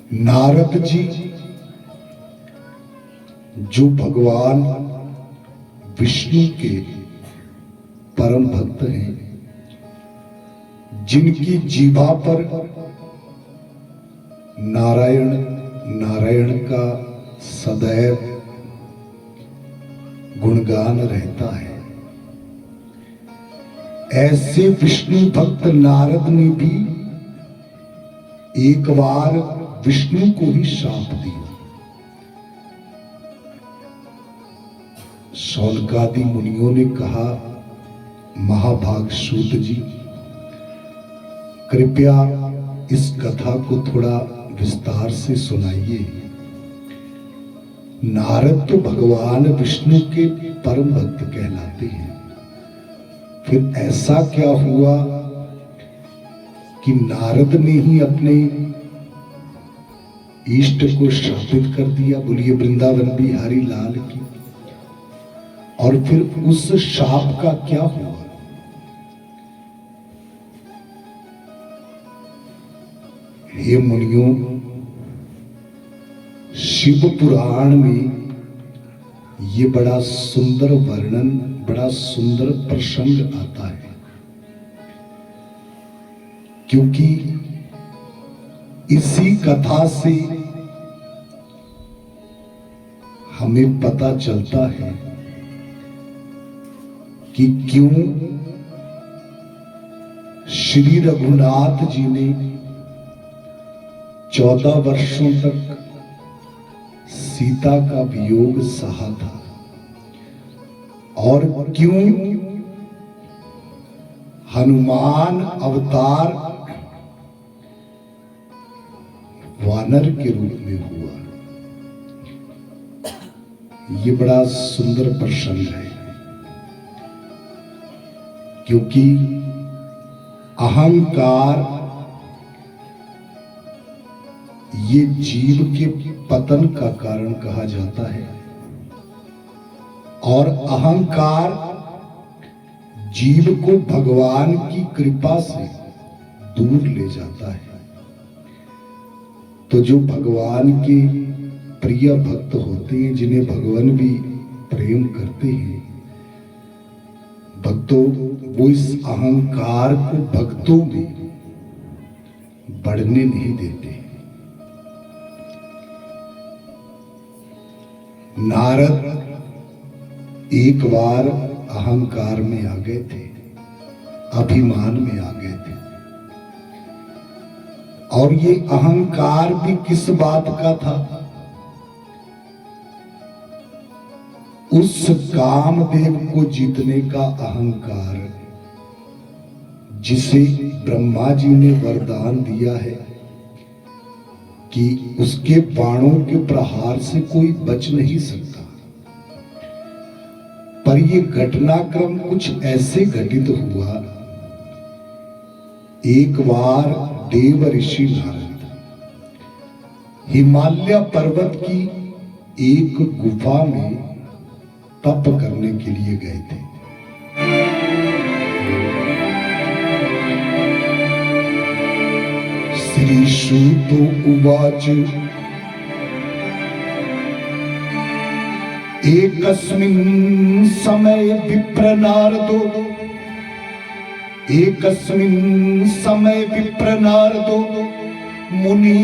नारद जी जो भगवान विष्णु के परम भक्त हैं, जिनकी जीभा पर नारायण नारायण का सदैव गुणगान रहता है, ऐसे विष्णु भक्त नारद ने भी एक बार विष्णु को ही शाप दिया। शौनकादि मुनियों ने कहा, महाभाग सूत जी, कृपया इस कथा को थोड़ा विस्तार से सुनाइए। नारद तो भगवान विष्णु के परम भक्त कहलाते हैं, फिर ऐसा क्या हुआ कि नारद ने ही अपने इष्ट को शापित कर दिया? बोलिए वृंदावन बिहारी लाल की। और फिर उस शाप का क्या हुआ? हे मुनियों, शिव पुराण में ये बड़ा सुंदर वर्णन, बड़ा सुंदर प्रसंग आता है, क्योंकि इसी कथा से हमें पता चलता है कि क्यों श्री रघुनाथ जी ने 14 वर्षों तक सीता का वियोग सहा था, और क्यों हनुमान अवतार वानर के रूप में हुआ। ये बड़ा सुंदर प्रसंग है, क्योंकि अहंकार ये जीव के पतन का कारण कहा जाता है, और अहंकार जीव को भगवान की कृपा से दूर ले जाता है। तो जो भगवान के प्रिय भक्त होते हैं, जिन्हें भगवान भी प्रेम करते हैं, भक्तों, वो इस अहंकार को भक्तों में बढ़ने नहीं देते। नारद एक बार अहंकार में आ गए थे, अभिमान में आ गए थे, और ये अहंकार भी किस बात का था? उस कामदेव को जीतने का अहंकार, जिसे ब्रह्मा जी ने वरदान दिया है कि उसके बाणों के प्रहार से कोई बच नहीं सकता। पर ये घटनाक्रम कुछ ऐसे घटित हुआ, एक बार देव ऋषि नारद हिमालय पर्वत की एक गुफा में तप करने के लिए गए थे। श्री सूत उवाच एकस्मिन् समय विप्र नारदो, एकस्मिन् समय विप्र नारदो मुनि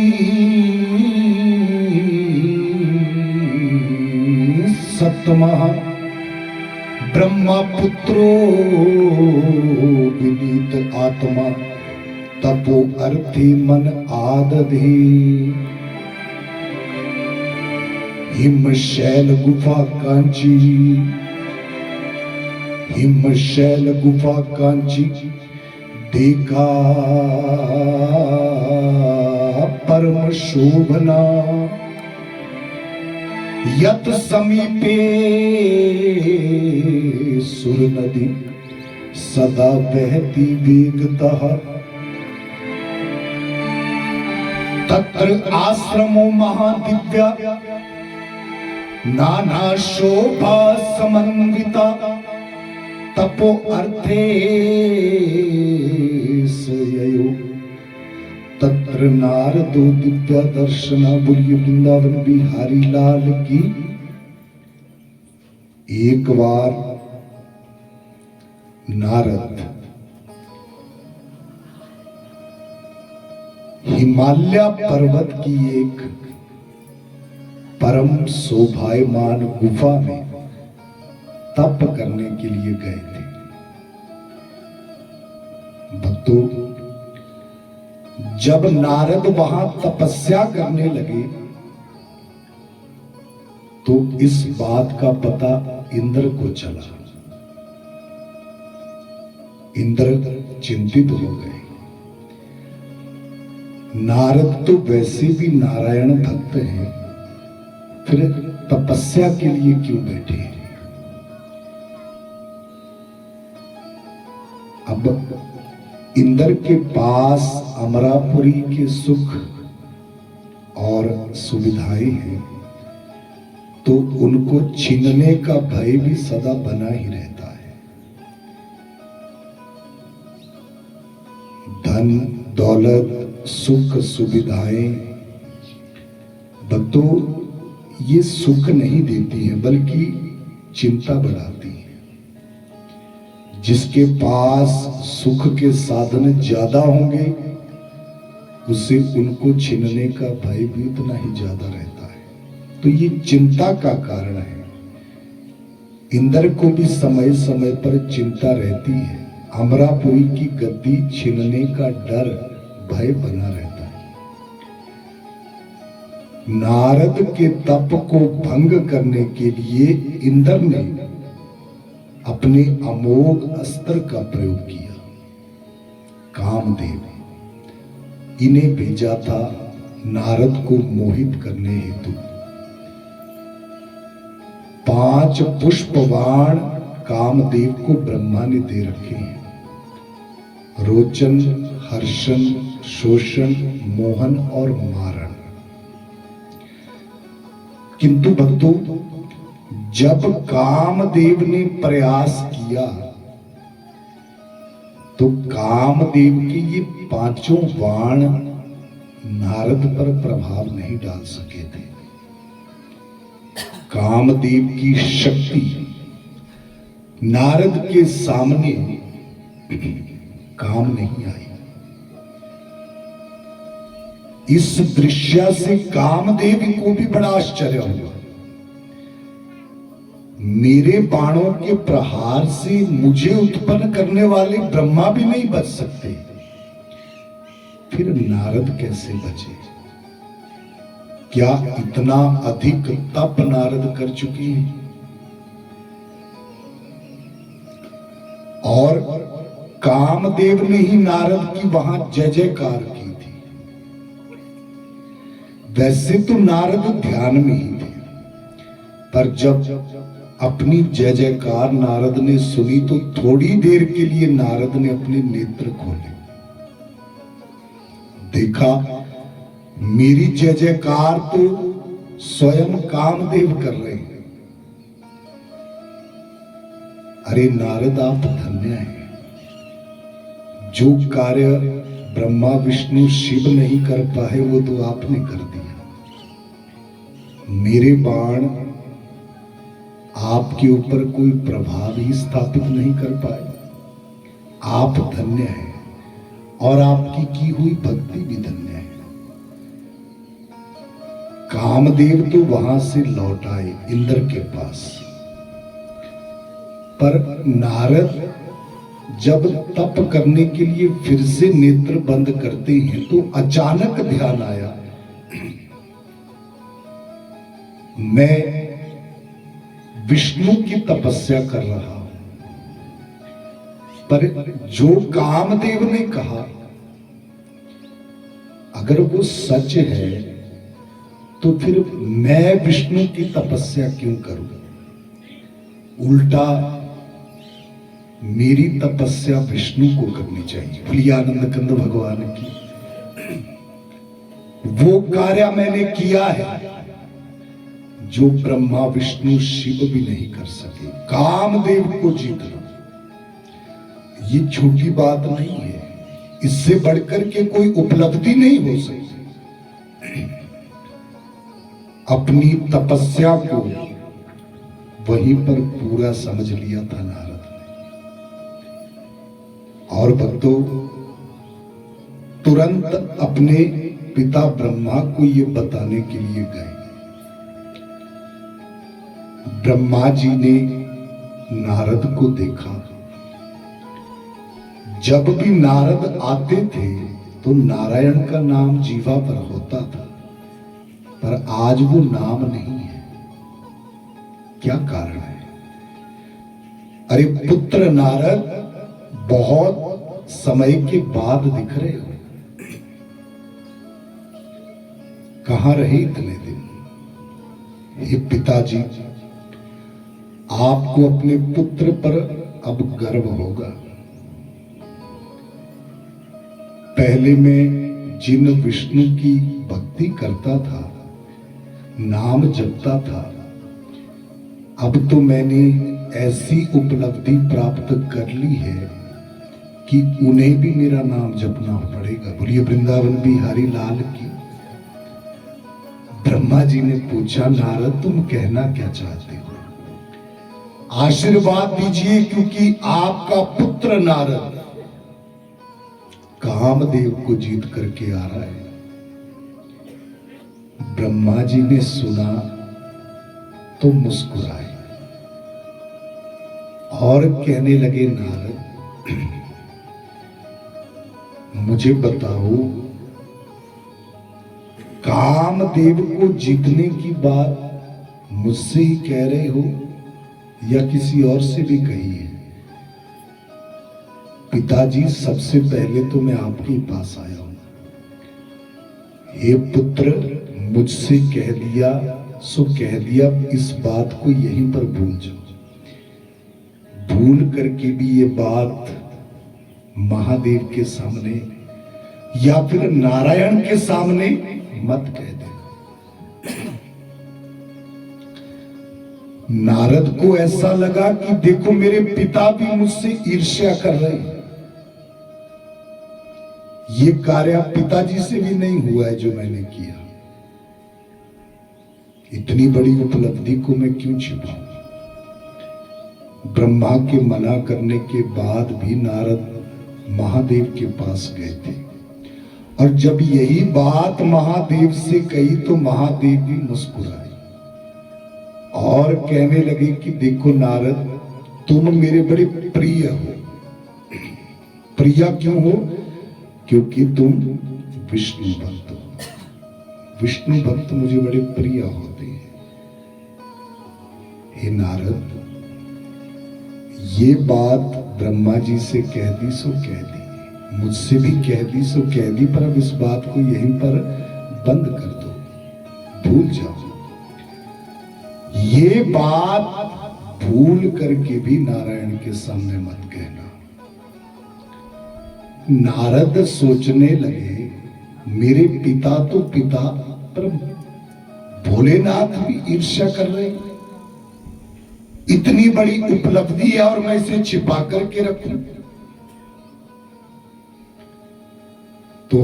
सप्तमः ब्रह्मपुत्रो विनीत आत्मा तपो अर्थे मन आदधे। हिमशैल गुफा कांची, हिमशैल गुफा कांची देखा परम शोभना। यत समीपे सुर नदी सदा बहती वेगतः। तत्र आश्रमो महादिव्या नाना शोभा समन्विता। तपो अर्थे सययो तत्र नर नारदो दिव्या दर्शना। बोलिए वृंदावन बिहारी लाल की। एक बार नारद हिमालय पर्वत की एक परम शोभायमान गुफा में तप करने के लिए गए थे। भक्तों, जब नारद वहां तपस्या करने लगे तो इस बात का पता इंद्र को चला। इंद्र चिंतित हो गए। नारद तो वैसे भी नारायण भक्त हैं, फिर तपस्या के लिए क्यों बैठे हैं? अब इंद्र के पास अमरापुरी के सुख और सुविधाएं हैं, तो उनको छीनने का भय भी सदा बना ही रहता है। धन दौलत सुख सुविधाएं भक्तों ये सुख नहीं देती है, बल्कि चिंता बढ़ाती है। जिसके पास सुख के साधन ज्यादा होंगे, उसे उनको छीनने का भय भी उतना ही ज्यादा रहता है। तो ये चिंता का कारण है। इंद्र को भी समय समय पर चिंता रहती है। अमरापुरी की गद्दी छीनने का डर भय बना रहता है। नारद के तप को भंग करने के लिए इंद्र ने अपने अमोघ अस्त्र का प्रयोग किया। कामदेव इन्हें भेजा था नारद को मोहित करने हेतु। 5 पुष्पबाण कामदेव को ब्रह्मा ने दे रखे हैं। रोचन, हर्षण, शोषण, मोहन और मारण। किंतु भक्तों, जब कामदेव ने प्रयास किया तो कामदेव के ये 5 बाण नारद पर प्रभाव नहीं डाल सके थे। कामदेव की शक्ति नारद के सामने काम नहीं आई। इस दृश्य से कामदेव को भी बड़ा आश्चर्य हुआ। मेरे बाणों के प्रहार से मुझे उत्पन्न करने वाले ब्रह्मा भी नहीं बच सकते, फिर नारद कैसे बचे? क्या इतना अधिक तप नारद कर चुके हैं? और कामदेव ने ही नारद की वहां जय जयकार की थी। वैसे तो नारद ध्यान में ही थे, पर जब अपनी जय जयकार नारद ने सुनी तो थोड़ी देर के लिए नारद ने अपने नेत्र खोले। देखा मेरी जय जयकार तो स्वयं कामदेव कर रहे हैं। अरे नारद, आप धन्य हैं। जो कार्य ब्रह्मा विष्णु शिव नहीं कर पाए वो तो आपने कर दिया। मेरे बाण आपके ऊपर कोई प्रभाव ही स्थापित नहीं कर पाए। आप धन्य हैं और आपकी की हुई भक्ति भी धन्य है। कामदेव तो वहां से लौट आए इंद्र के पास, पर नारद जब तप करने के लिए फिर से नेत्र बंद करते हैं तो अचानक ध्यान आया, मैं विष्णु की तपस्या कर रहा हूं, पर जो कामदेव ने कहा अगर वो सच है तो फिर मैं विष्णु की तपस्या क्यों करूं? उल्टा मेरी तपस्या विष्णु को करनी चाहिए। बोलिए आनंद कंद भगवान की। वो कार्य मैंने किया है जो ब्रह्मा विष्णु शिव भी नहीं कर सके, कामदेव को जीतना। ये छोटी बात नहीं है। इससे बढ़कर के कोई उपलब्धि नहीं हो सकती। अपनी तपस्या को वहीं पर पूरा समझ लिया था नारद ने। और भक्तों, तुरंत अपने पिता ब्रह्मा को ये बताने के लिए गए। ब्रह्मा जी ने नारद को देखा। जब भी नारद आते थे तो नारायण का नाम जीवा पर होता था, पर आज वो नाम नहीं है। क्या कारण है? अरे पुत्र नारद, बहुत समय के बाद दिख रहे हो, कहां रहे इतने दिन? हे पिताजी, आपको अपने पुत्र पर अब गर्व होगा। पहले मैं जिन विष्णु की भक्ति करता था, नाम जपता था, अब तो मैंने ऐसी उपलब्धि प्राप्त कर ली है कि उन्हें भी मेरा नाम जपना पड़ेगा। बोलिए वृंदावन बिहारी लाल की। ब्रह्मा जी ने पूछा, नारद तुम कहना क्या चाहते हो? आशीर्वाद दीजिए, क्योंकि आपका पुत्र नारद कामदेव को जीत करके आ रहा है। ब्रह्मा जी ने सुना तो मुस्कुराए और कहने लगे, नारद मुझे बताओ, कामदेव को जीतने की बात मुझसे ही कह रहे हो या किसी और से भी कही है? पिताजी, सबसे पहले तो मैं आपके पास आया हूं। हे पुत्र, मुझसे कह दिया सो कह दिया, इस बात को यहीं पर भूल जाओ। भूल करके भी ये बात महादेव के सामने या फिर नारायण के सामने मत कह दे। नारद को ऐसा लगा कि देखो मेरे पिता भी मुझसे ईर्ष्या कर रहे हैं। ये कार्य पिताजी से भी नहीं हुआ है जो मैंने किया। इतनी बड़ी उपलब्धि को मैं क्यों छिपाऊं? ब्रह्मा के मना करने के बाद भी नारद महादेव के पास गए थे, और जब यही बात महादेव से कही तो महादेव भी मुस्कुराए और कहने लगे कि देखो नारद, तुम मेरे बड़े प्रिय हो। प्रिय क्यों हो? क्योंकि तुम विष्णु भक्त हो। विष्णु भक्त मुझे बड़े प्रिय होते हैं। हे नारद, ये बात ब्रह्मा जी से कह दी सो कह दी, मुझसे भी कह दी सो कह दी, पर अब इस बात को यहीं पर बंद कर दो, भूल जाओ। ये बात भूल करके भी नारायण के सामने मत कहना। नारद सोचने लगे, मेरे पिता तो पिता, पर भोलेनाथ भी ईर्ष्या कर रहे हैं। इतनी बड़ी उपलब्धि है और मैं इसे छिपा करके रखूं? तो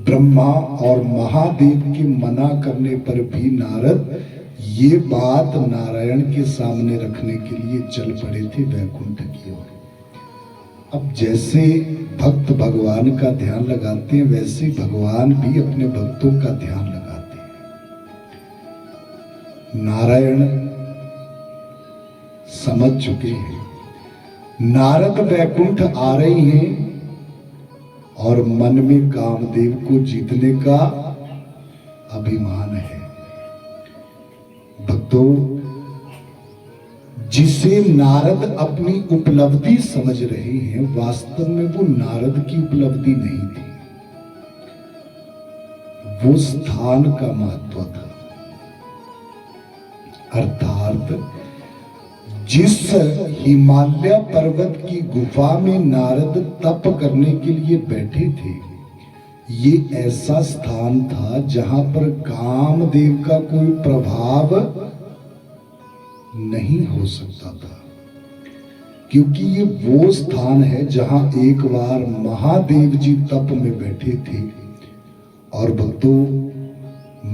ब्रह्मा और महादेव के मना करने पर भी नारद ये बात नारायण के सामने रखने के लिए चल पड़े थे वैकुंठ की ओर। अब जैसे भक्त भगवान का ध्यान लगाते हैं, वैसे भगवान भी अपने भक्तों का ध्यान लगाते हैं। नारायण समझ चुके हैं, नारद वैकुंठ आ रहे हैं और मन में कामदेव को जीतने का अभिमान है। भक्तों, जिसे नारद अपनी उपलब्धि समझ रहे हैं, वास्तव में वो नारद की उपलब्धि नहीं थी, वो स्थान का महत्व था। अर्थात जिस हिमालय पर्वत की गुफा में नारद तप करने के लिए बैठे थे, ये ऐसा स्थान था जहां पर कामदेव का कोई प्रभाव नहीं हो सकता था। क्योंकि ये वो स्थान है जहां एक बार महादेव जी तप में बैठे थे और भक्तों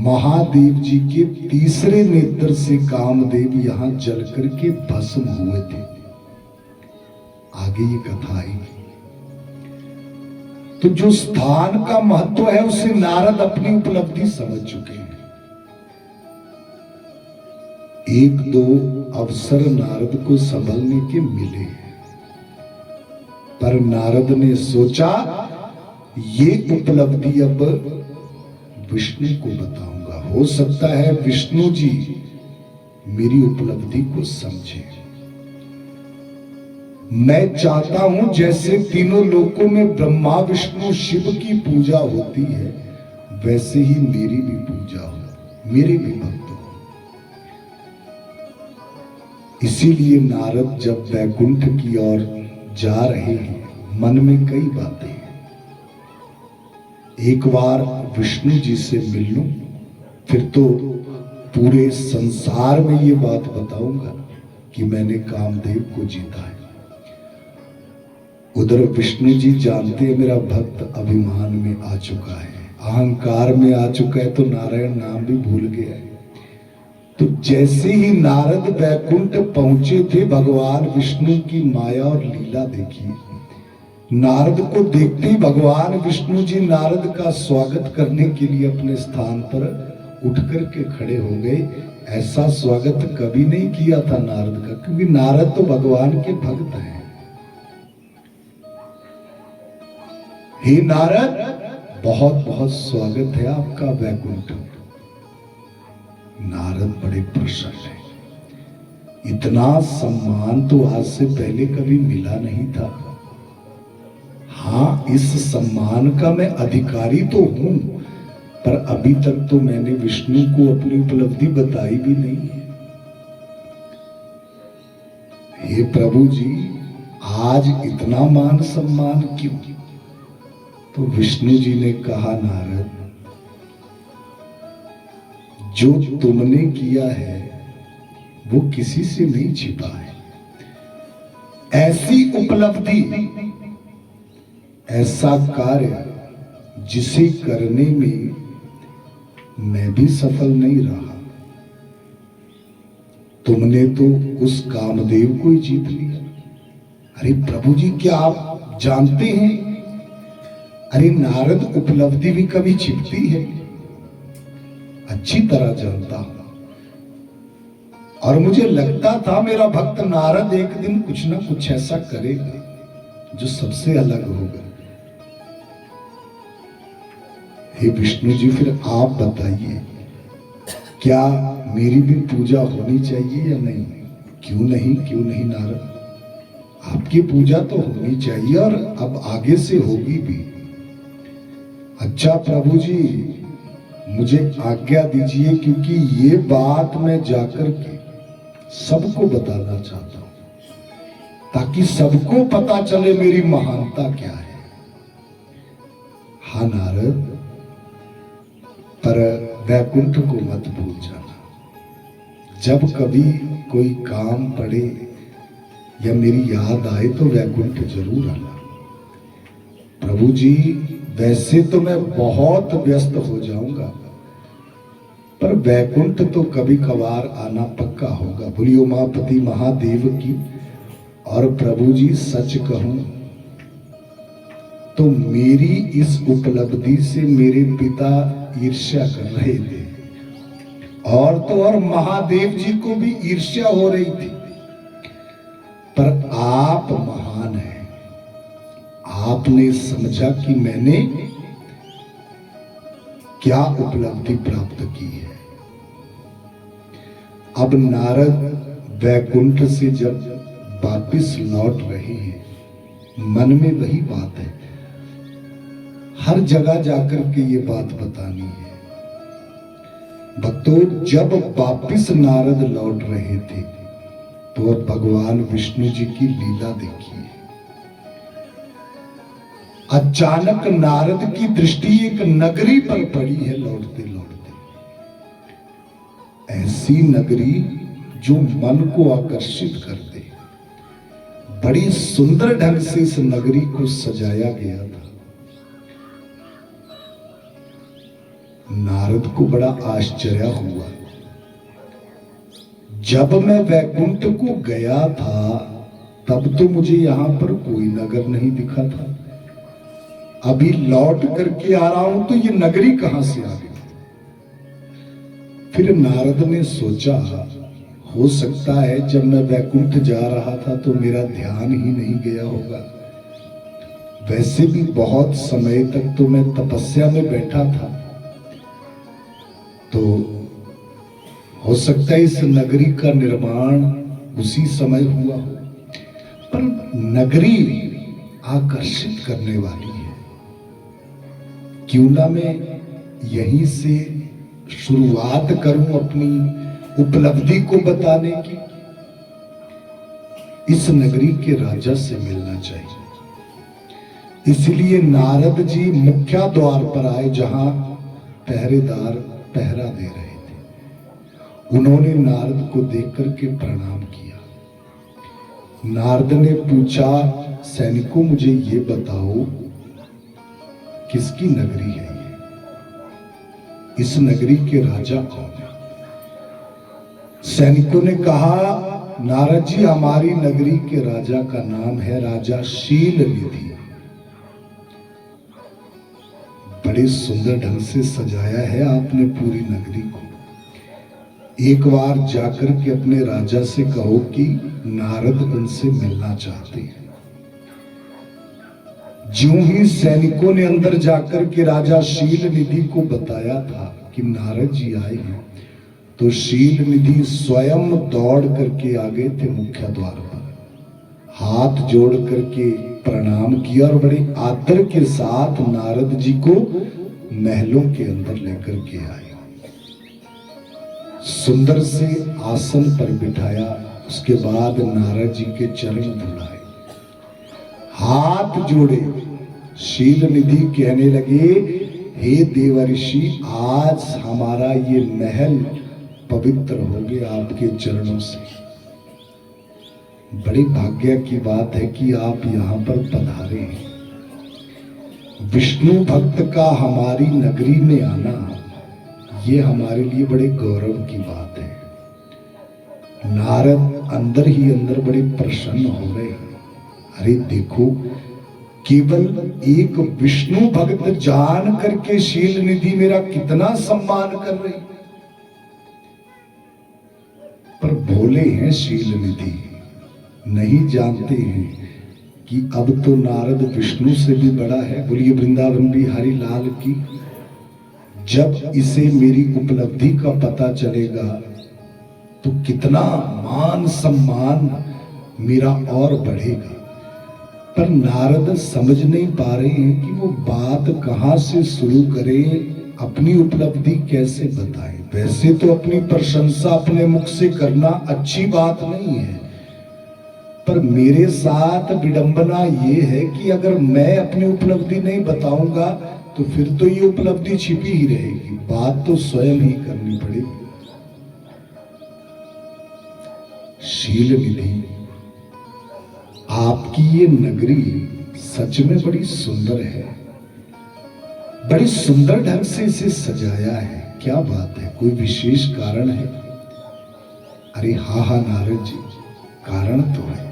महादेव जी के तीसरे नेत्र से कामदेव यहां जल करके भस्म हुए थे। आगे ये कथा आएगी। तो जो स्थान का महत्व है उसे नारद अपनी उपलब्धि समझ चुके हैं। एक दो अवसर नारद को संभलने के मिले, पर नारद ने सोचा ये उपलब्धि अब विष्णु को बताऊंगा। हो सकता है विष्णु जी मेरी उपलब्धि को समझे। मैं चाहता हूं जैसे तीनों लोकों में ब्रह्मा विष्णु शिव की पूजा होती है, वैसे ही मेरी भी पूजा हो, मेरे भी भक्त हो। इसीलिए नारद जब वैकुंठ की ओर जा रहे हैं, मन में कई बातें हैं। एक बार विष्णु जी से मिल लूं, फिर तो पूरे संसार में ये बात बताऊंगा कि मैंने कामदेव को जीता है। उधर विष्णु जी जानते हैं मेरा भक्त अभिमान में आ चुका है, अहंकार में आ चुका है, तो नारायण नाम भी भूल गया है। तो जैसे ही नारद वैकुंठ पहुंचे थे, भगवान विष्णु की माया और लीला देखिए। नारद को देखते ही भगवान विष्णु जी नारद का स्वागत करने के लिए अपने स्थान पर उठ करके खड़े हो गए। ऐसा स्वागत कभी नहीं किया था नारद का, क्योंकि नारद तो भगवान के भक्त हैं। हे नारद, बहुत बहुत स्वागत है आपका वैकुंठ। नारद बड़े प्रसन्न हैं। इतना सम्मान तो आज से पहले कभी मिला नहीं था। हाँ, इस सम्मान का मैं अधिकारी तो हूं, पर अभी तक तो मैंने विष्णु को अपनी उपलब्धि बताई भी नहीं है। हे प्रभु जी, आज इतना मान सम्मान क्यों? तो विष्णु जी ने कहा, नारद, जो तुमने किया है वो किसी से नहीं छिपा है। ऐसी उपलब्धि, ऐसा कार्य जिसे करने में मैं भी सफल नहीं रहा। तुमने तो उस कामदेव को ही जीत लिया। अरे प्रभु जी, क्या आप जानते हैं? अरे नारद, उपलब्धि भी कभी छिपती है? अच्छी तरह जानता हूं। और मुझे लगता था मेरा भक्त नारद एक दिन कुछ ना कुछ ऐसा करेगा जो सबसे अलग होगा। हे विष्णु जी, फिर आप बताइए, क्या मेरी भी पूजा होनी चाहिए या नहीं? क्यों नहीं, क्यों नहीं नारद, आपकी पूजा तो होनी चाहिए और अब आगे से होगी भी। अच्छा प्रभु जी, मुझे आज्ञा दीजिए, क्योंकि ये बात मैं जाकर के सबको बताना चाहता हूं, ताकि सबको पता चले मेरी महानता क्या है। हाँ नारद, पर वैकुंठ को मत भूल जाना। जब कभी कोई काम पड़े या मेरी याद आए तो वैकुंठ जरूर आना। प्रभु जी, वैसे तो मैं बहुत व्यस्त हो जाऊंगा, पर वैकुंठ तो कभी कभार आना पक्का होगा। बोलियो उमापति महादेव की। और प्रभु जी, सच कहूं तो मेरी इस उपलब्धि से मेरे पिता ईर्ष्या कर रहे थे, और तो और महादेव जी को भी ईर्ष्या हो रही थी। पर आप महान हैं, आपने समझा कि मैंने क्या उपलब्धि प्राप्त की है। अब नारद वैकुंठ से जब वापिस लौट रहे हैं, मन में वही बात है, हर जगह जाकर के ये बात बतानी है। भक्तों, जब वापिस नारद लौट रहे थे तो अब भगवान विष्णु जी की लीला देखिए। अचानक नारद की दृष्टि एक नगरी पर पड़ी है लौटते लौटते। ऐसी नगरी जो मन को आकर्षित कर दे, बड़ी सुंदर ढंग से इस नगरी को सजाया गया था। नारद को बड़ा आश्चर्य हुआ। जब मैं वैकुंठ को गया था तब तो मुझे यहां पर कोई नगर नहीं दिखा था, अभी लौट करके आ रहा हूं तो ये नगरी कहां से आ गई। फिर नारद ने सोचा, हो सकता है जब मैं वैकुंठ जा रहा था तो मेरा ध्यान ही नहीं गया होगा। वैसे भी बहुत समय तक तो मैं तपस्या में बैठा था, तो हो सकता है इस नगरी का निर्माण उसी समय हुआ हो। पर नगरी आकर्षित करने वाली है, क्यों ना मैं यहीं से शुरुआत करूं अपनी उपलब्धि को बताने की। इस नगरी के राजा से मिलना चाहिए। इसलिए नारद जी मुख्य द्वार पर आए, जहां पहरेदार पहरा दे रहे थे। उन्होंने नारद को देख करके प्रणाम किया। नारद ने पूछा, सैनिकों मुझे ये बताओ किसकी नगरी है ये? इस नगरी के राजा कौन है? सैनिकों ने कहा, नारद जी हमारी नगरी के राजा का नाम है राजा शीलनिधि। बड़े सुंदर ढंग से सजाया है आपने पूरी नगरी को। एक बार जाकर के अपने राजा से कहो कि नारद उनसे मिलना चाहते हैं। ज्यों ही सैनिकों ने अंदर जाकर के राजा शीलनिधि को बताया था कि नारद जी आए हैं, तो शीलनिधि स्वयं दौड़ करके आ गए थे मुख्य द्वार पर, हाथ जोड़ करके प्रणाम किया और बड़े आदर के साथ नारद जी को महलों के अंदर लेकर के आए। सुंदर से आसन पर बिठाया, उसके बाद नारद जी के चरण धुलाए, हाथ जोड़े। शीलनिधि कहने लगे, हे देवर्षि, आज हमारा ये महल पवित्र हो गया आपके चरणों से। बड़ी भाग्य की बात है कि आप यहां पर पधारे हैं। विष्णु भक्त का हमारी नगरी में आना ये हमारे लिए बड़े गौरव की बात है। नारद अंदर ही अंदर बड़े प्रसन्न हो रहे। अरे देखो, केवल एक विष्णु भक्त जान करके शीलनिधि मेरा कितना सम्मान कर रही। पर भोले हैं शीलनिधि, नहीं जानते हैं कि अब तो नारद विष्णु से भी बड़ा है। बोलिए वृंदावन बिहारी लाल की। जब इसे मेरी उपलब्धि का पता चलेगा तो कितना मान सम्मान मेरा और बढ़ेगा। पर नारद समझ नहीं पा रहे हैं कि वो बात कहां से शुरू करें, अपनी उपलब्धि कैसे बताएं। वैसे तो अपनी प्रशंसा अपने मुख से करना अच्छी बात नहीं है, पर मेरे साथ विडंबना ये है कि अगर मैं अपनी उपलब्धि नहीं बताऊंगा तो फिर तो ये उपलब्धि छिपी ही रहेगी। बात तो स्वयं ही करनी पड़ेगी। शीलनिधि, आपकी ये नगरी सच में बड़ी सुंदर है। बड़ी सुंदर ढंग से इसे सजाया है। क्या बात है, कोई विशेष कारण है? अरे हा हा नारद जी, कारण तो है।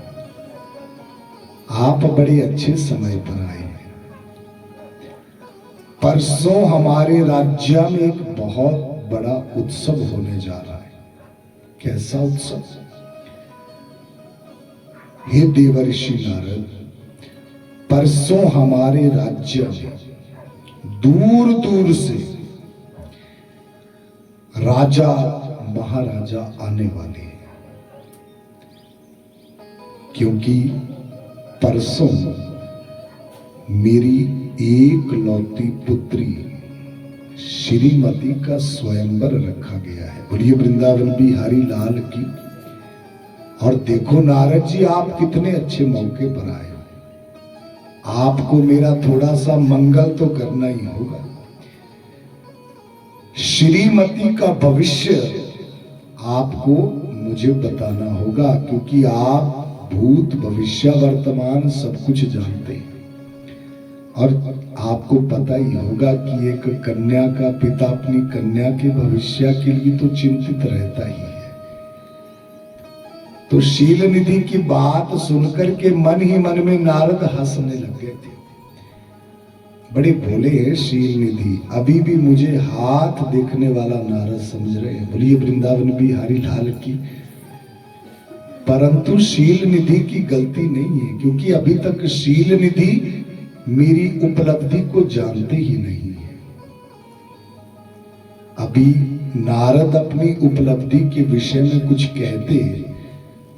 आप बड़े अच्छे समय पर आए हैं। परसों हमारे राज्य में एक बहुत बड़ा उत्सव होने जा रहा है। कैसा उत्सव? हे देवर्षि नारद, परसों हमारे राज्य में दूर दूर से राजा महाराजा आने वाले हैं, क्योंकि परसों मेरी एक लौती पुत्री श्रीमती का स्वयंवर रखा गया है। बोलिए वृंदावन बिहारी लाल की। और देखो नारद जी, आप कितने अच्छे मौके पर आए हो। आपको मेरा थोड़ा सा मंगल तो करना ही होगा। श्रीमती का भविष्य आपको मुझे बताना होगा, क्योंकि आप भूत भविष्य वर्तमान सब कुछ जानते हैं। और आपको पता ही होगा कि एक कन्या का पिता अपनी कन्या के भविष्य के लिए तो चिंतित रहता ही है। तो शील निधि की बात सुनकर के मन ही मन में नारद हंसने लग गए थे। बड़े भोले हैं शील निधि, अभी भी मुझे हाथ देखने वाला नारद समझ रहे हैं। बोलिए वृंदावन बिहारी लाल की। परंतु शील निधि की गलती नहीं है, क्योंकि अभी तक शील निधि मेरी उपलब्धि को जानते ही नहीं है। अभी नारद अपनी उपलब्धि के विषय में कुछ कहते,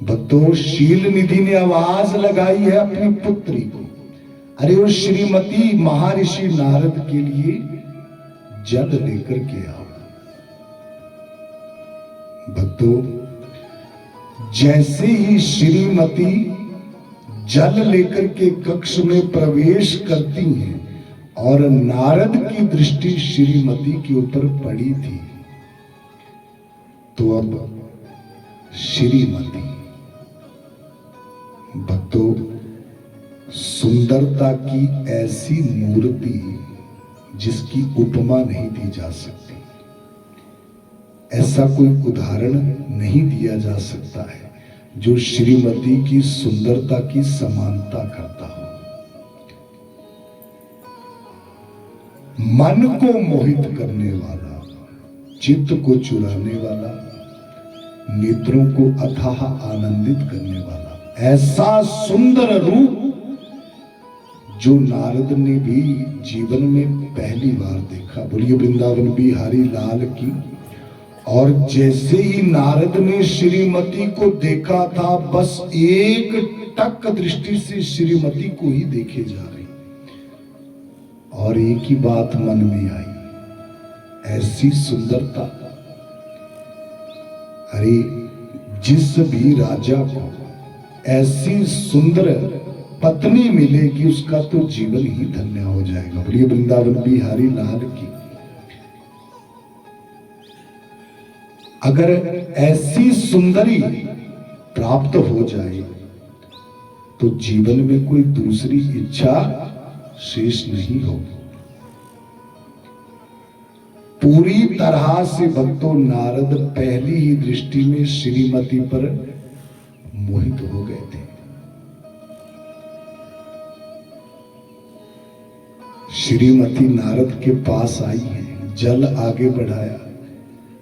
भक्तों शील निधि ने आवाज लगाई है अपनी पुत्री को, अरे वो श्रीमती महर्षि नारद के लिए जल लेकर के आओ। भक्तों, जैसे ही श्रीमती जल लेकर के कक्ष में प्रवेश करती हैं और नारद की दृष्टि श्रीमती के ऊपर पड़ी थी, तो अब श्रीमती, भक्तों, सुंदरता की ऐसी मूर्ति जिसकी उपमा नहीं दी जा सकती, ऐसा कोई उदाहरण नहीं दिया जा सकता है जो श्रीमती की सुंदरता की समानता करता हो। मन को मोहित करने वाला, चित्त को चुराने वाला, नेत्रों को अथाह आनंदित करने वाला, ऐसा सुंदर रूप जो नारद ने भी जीवन में पहली बार देखा। बोलिए वृंदावन बिहारी लाल की। और जैसे ही नारद ने श्रीमती को देखा था, बस एक टक दृष्टि से श्रीमती को ही देखे जा रही, और एक ही बात मन में आई, ऐसी सुंदरता। अरे जिस भी राजा को ऐसी सुंदर पत्नी मिलेगी उसका तो जीवन ही धन्य हो जाएगा। बोलिए वृंदावन बिहारी लाल की। अगर ऐसी सुंदरी प्राप्त हो जाए तो जीवन में कोई दूसरी इच्छा शेष नहीं होगी। पूरी तरह से भक्तों नारद पहली ही दृष्टि में श्रीमती पर मोहित हो गए थे। श्रीमती नारद के पास आई है, जल आगे बढ़ाया,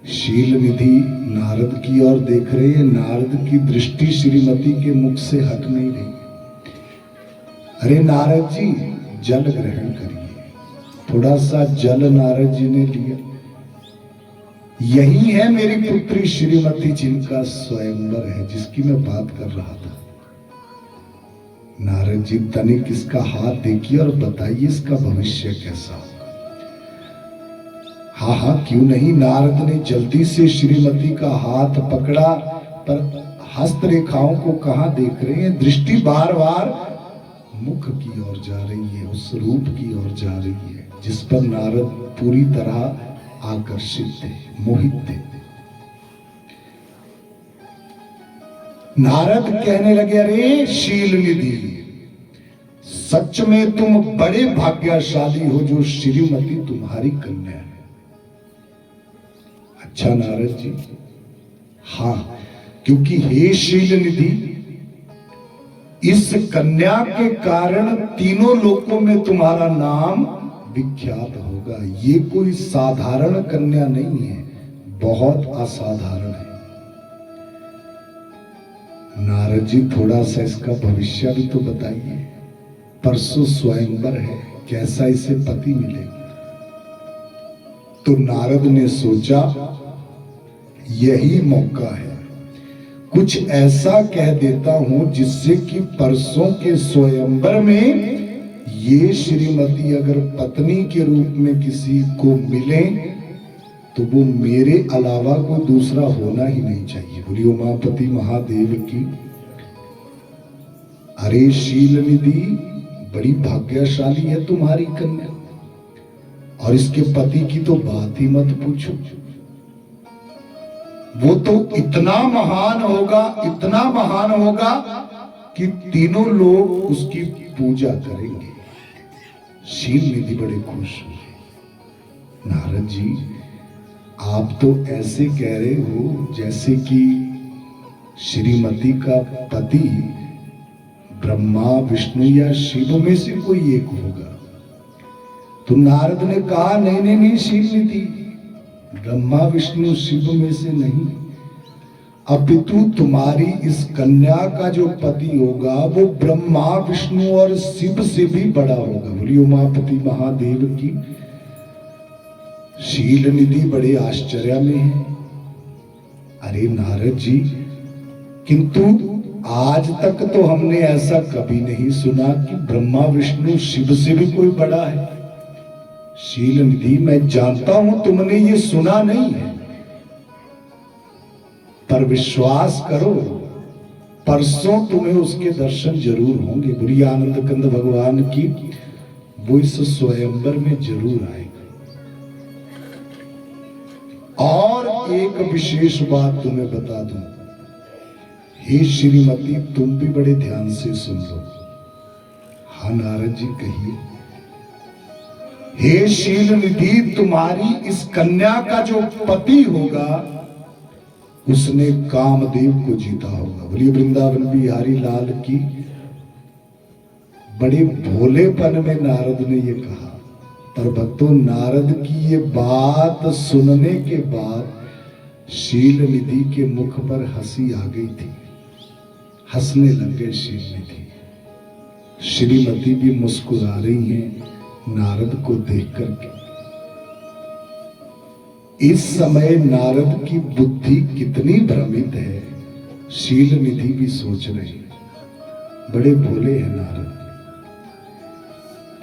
शील निधि नारद की ओर देख रहे हैं, नारद की दृष्टि श्रीमती के मुख से हट नहीं रही। अरे नारद जी जल ग्रहण करिए। थोड़ा सा जल नारद जी ने लिया। यही है मेरी पुत्री श्रीमती जिनका स्वयंवर है, जिसकी मैं बात कर रहा था। नारद जी तनिक इसका हाथ देखिए और बताइए इसका भविष्य कैसा होगा। हाँ हाँ क्यों नहीं। नारद ने जल्दी से श्रीमती का हाथ पकड़ा, पर हस्तरेखाओं को कहां देख रहे हैं, दृष्टि बार बार मुख की ओर जा रही है, उस रूप की ओर जा रही है जिस पर नारद पूरी तरह आकर्षित थे, मोहित थे। नारद कहने लगे, अरे शील निधि, सच में तुम बड़े भाग्यशाली हो जो श्रीमती तुम्हारी कन्या है। अच्छा नारद जी, हाँ, क्योंकि हे शील निधि, इस कन्या के कारण तीनों लोकों में तुम्हारा नाम विख्यात होगा। ये कोई साधारण कन्या नहीं है, बहुत असाधारण है। नारद जी थोड़ा सा इसका भविष्य भी तो बताइए। परसों स्वयंवर है, कैसा इसे पति मिलेगा। तो नारद ने सोचा यही मौका है, कुछ ऐसा कह देता हूं जिससे कि परसों के स्वयंवर में ये श्रीमती अगर पत्नी के रूप में किसी को मिले तो वो मेरे अलावा कोई दूसरा होना ही नहीं चाहिए। बोलिए उमापति महादेव की। अरे शील निधि, बड़ी भाग्यशाली है तुम्हारी कन्या, और इसके पति की तो बात ही मत पूछो। वो तो इतना महान होगा, इतना महान होगा कि तीनों लोग उसकी पूजा करेंगे। शील निधि बड़े खुश हुए। नारद जी, आप तो ऐसे कह रहे हो जैसे कि श्रीमती का पति ब्रह्मा विष्णु या शिव में से कोई एक होगा। तो नारद ने कहा, नहीं नहीं नहीं शील निधि, ब्रह्मा विष्णु शिव में से नहीं, अपितु तुम्हारी इस कन्या का जो पति होगा वो ब्रह्मा विष्णु और शिव से भी बड़ा होगा। बोलिए उमापति महादेव की। शील निधि बड़े आश्चर्य में है। अरे नारद जी, किंतु आज तक तो हमने ऐसा कभी नहीं सुना कि ब्रह्मा विष्णु शिव से भी कोई बड़ा है। शील निधि, मैं जानता हूं तुमने ये सुना नहीं है, पर विश्वास करो, परसों तुम्हें उसके दर्शन जरूर होंगे। बोलिए आनंद कंद भगवान की। वो इस स्वयंवर में जरूर आएगा। और एक विशेष बात तुम्हें बता दूं, हे श्रीमती, तुम भी बड़े ध्यान से सुन लो। हाँ नारद जी कहिए। हे शील निधि, तुम्हारी इस कन्या का जो पति होगा उसने कामदेव को जीता होगा। बोलिए वृंदावन बिहारी लाल की। बड़े भोलेपन में नारद ने ये कहा, पर भक्तों नारद की ये बात सुनने के बाद शील निधि के मुख पर हंसी आ गई थी। हंसने लग गए शील निधि। श्रीमती भी मुस्कुरा रही हैं नारद को देख करके। इस समय नारद की बुद्धि कितनी भ्रमित है, शील निधि भी सोच रही। बड़े भोले हैं नारद।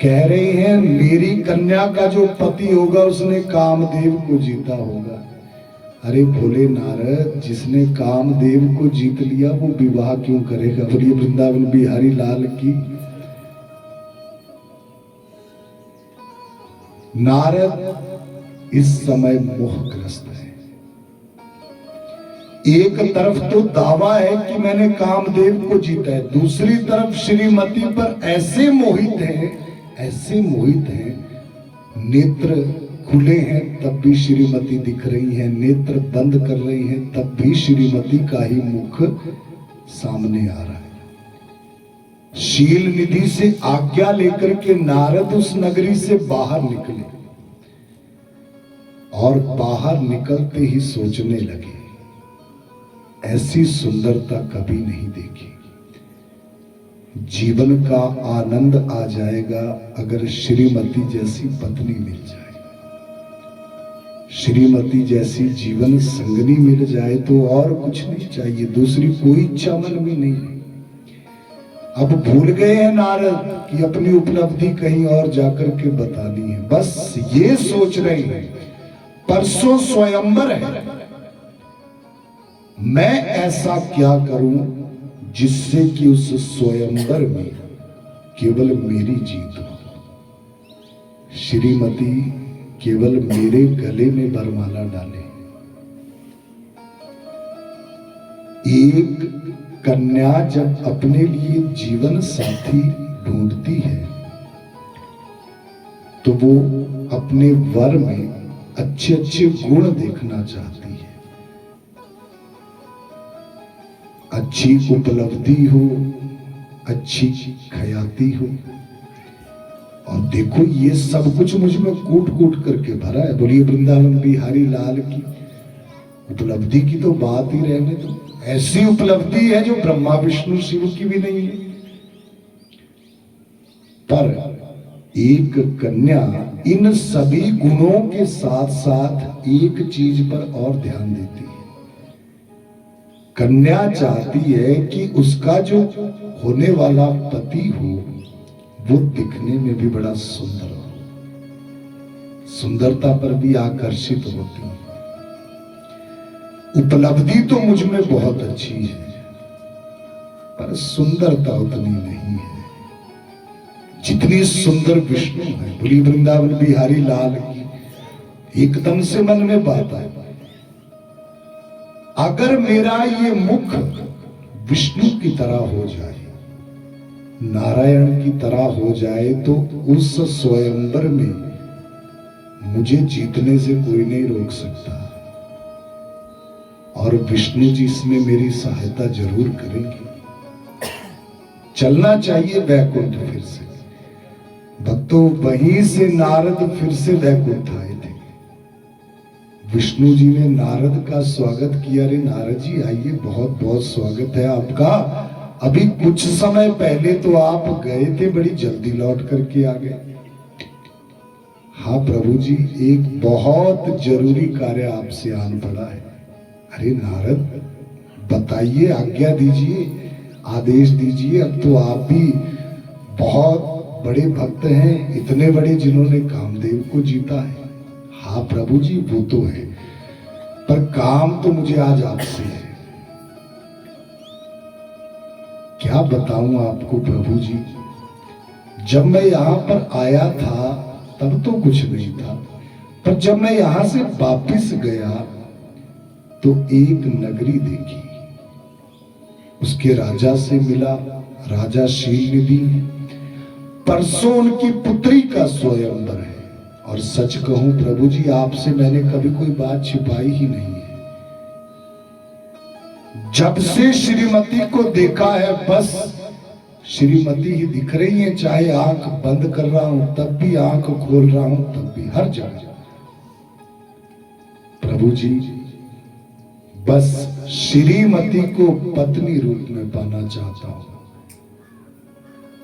कह रहे हैं मेरी कन्या का जो पति होगा उसने कामदेव को जीता होगा। अरे भोले नारद, जिसने कामदेव को जीत लिया वो विवाह क्यों करेगा? बोलिए वृंदावन बिहारी लाल की। नारद इस समय मोहग्रस्त है। एक तरफ तो दावा है कि मैंने कामदेव को जीता है, दूसरी तरफ श्रीमती पर ऐसे मोहित हैं, नेत्र खुले हैं तब भी श्रीमती दिख रही हैं, नेत्र बंद कर रही हैं तब भी श्रीमती का ही मुख सामने आ रहा है। शील निधि से आज्ञा लेकर के नारद उस नगरी से बाहर निकले और बाहर निकलते ही सोचने लगे, ऐसी सुंदरता कभी नहीं देखी। जीवन का आनंद आ जाएगा अगर श्रीमती जैसी पत्नी मिल जाए, श्रीमती जैसी जीवन संगनी मिल जाए तो और कुछ नहीं चाहिए, दूसरी कोई इच्छा मन में नहीं है। अब भूल गए हैं नारद कि अपनी उपलब्धि कहीं और जाकर के बतानी है, बस ये सोच रहे हैं परसों स्वयंवर है, मैं ऐसा क्या करूं जिससे कि उस स्वयंवर में केवल मेरी जीत हो। श्रीमती केवल मेरे गले में वरमाला डाले। एक कन्या जब अपने लिए जीवन साथी ढूंढती है तो वो अपने वर में अच्छे अच्छे गुण देखना चाहती है, अच्छी उपलब्धि हो, अच्छी खयाती हो। और देखो ये सब कुछ मुझ में कूट कूट करके भरा है। बोलिए वृंदावन बिहारी लाल की। उपलब्धि की तो बात ही रहने दो, ऐसी उपलब्धि है जो ब्रह्मा विष्णु शिव की भी नहीं है। पर एक कन्या इन सभी गुणों के साथ साथ एक चीज पर और ध्यान देती है। कन्या चाहती है कि उसका जो होने वाला पति हो वो दिखने में भी बड़ा सुंदर हो, सुंदरता पर भी आकर्षित होती है। उपलब्धि तो मुझ में बहुत अच्छी है पर सुंदरता उतनी नहीं है जितनी सुंदर विष्णु है। बोली वृंदावन बिहारी लाल की। एकदम से मन में बात आई, अगर मेरा ये मुख विष्णु की तरह हो जाए नारायण की तरह हो जाए तो उस स्वयंवर में मुझे जीतने से कोई नहीं रोक सकता। और विष्णु जी इसमें मेरी सहायता जरूर करेंगे। चलना चाहिए वैकुंठ फिर से। भक्तों, वहीं से नारद फिर से वैकुंठ आए थे। विष्णु जी ने नारद का स्वागत किया। अरे नारद जी आइए, बहुत बहुत स्वागत है आपका। अभी कुछ समय पहले तो आप गए थे, बड़ी जल्दी लौट करके आ गए। हाँ प्रभु जी, एक बहुत जरूरी कार्य आपसे आन पड़ा है। अरे नारद बताइए, आज्ञा दीजिए, आदेश दीजिए। अब तो आप भी बहुत बड़े भक्त हैं, इतने बड़े जिन्होंने कामदेव को जीता है। हाँ प्रभु जी वो तो है, पर काम तो मुझे आज आपसे है। क्या बताऊं आपको प्रभु जी, जब मैं यहां पर आया था तब तो कुछ नहीं था, पर जब मैं यहां से वापिस गया तो एक नगरी देखी, उसके राजा से मिला। राजा शील निधि, परसों उनकी पुत्री का स्वयंवर है। और सच कहूं प्रभु जी, आपसे मैंने कभी कोई बात छिपाई ही नहीं है। जब से श्रीमती को देखा है बस श्रीमती ही दिख रही है। चाहे आंख बंद कर रहा हूं तब भी, आंख खोल रहा हूं तब भी, हर जगह प्रभु जी बस श्रीमती को पत्नी रूप में पाना चाहता हूं।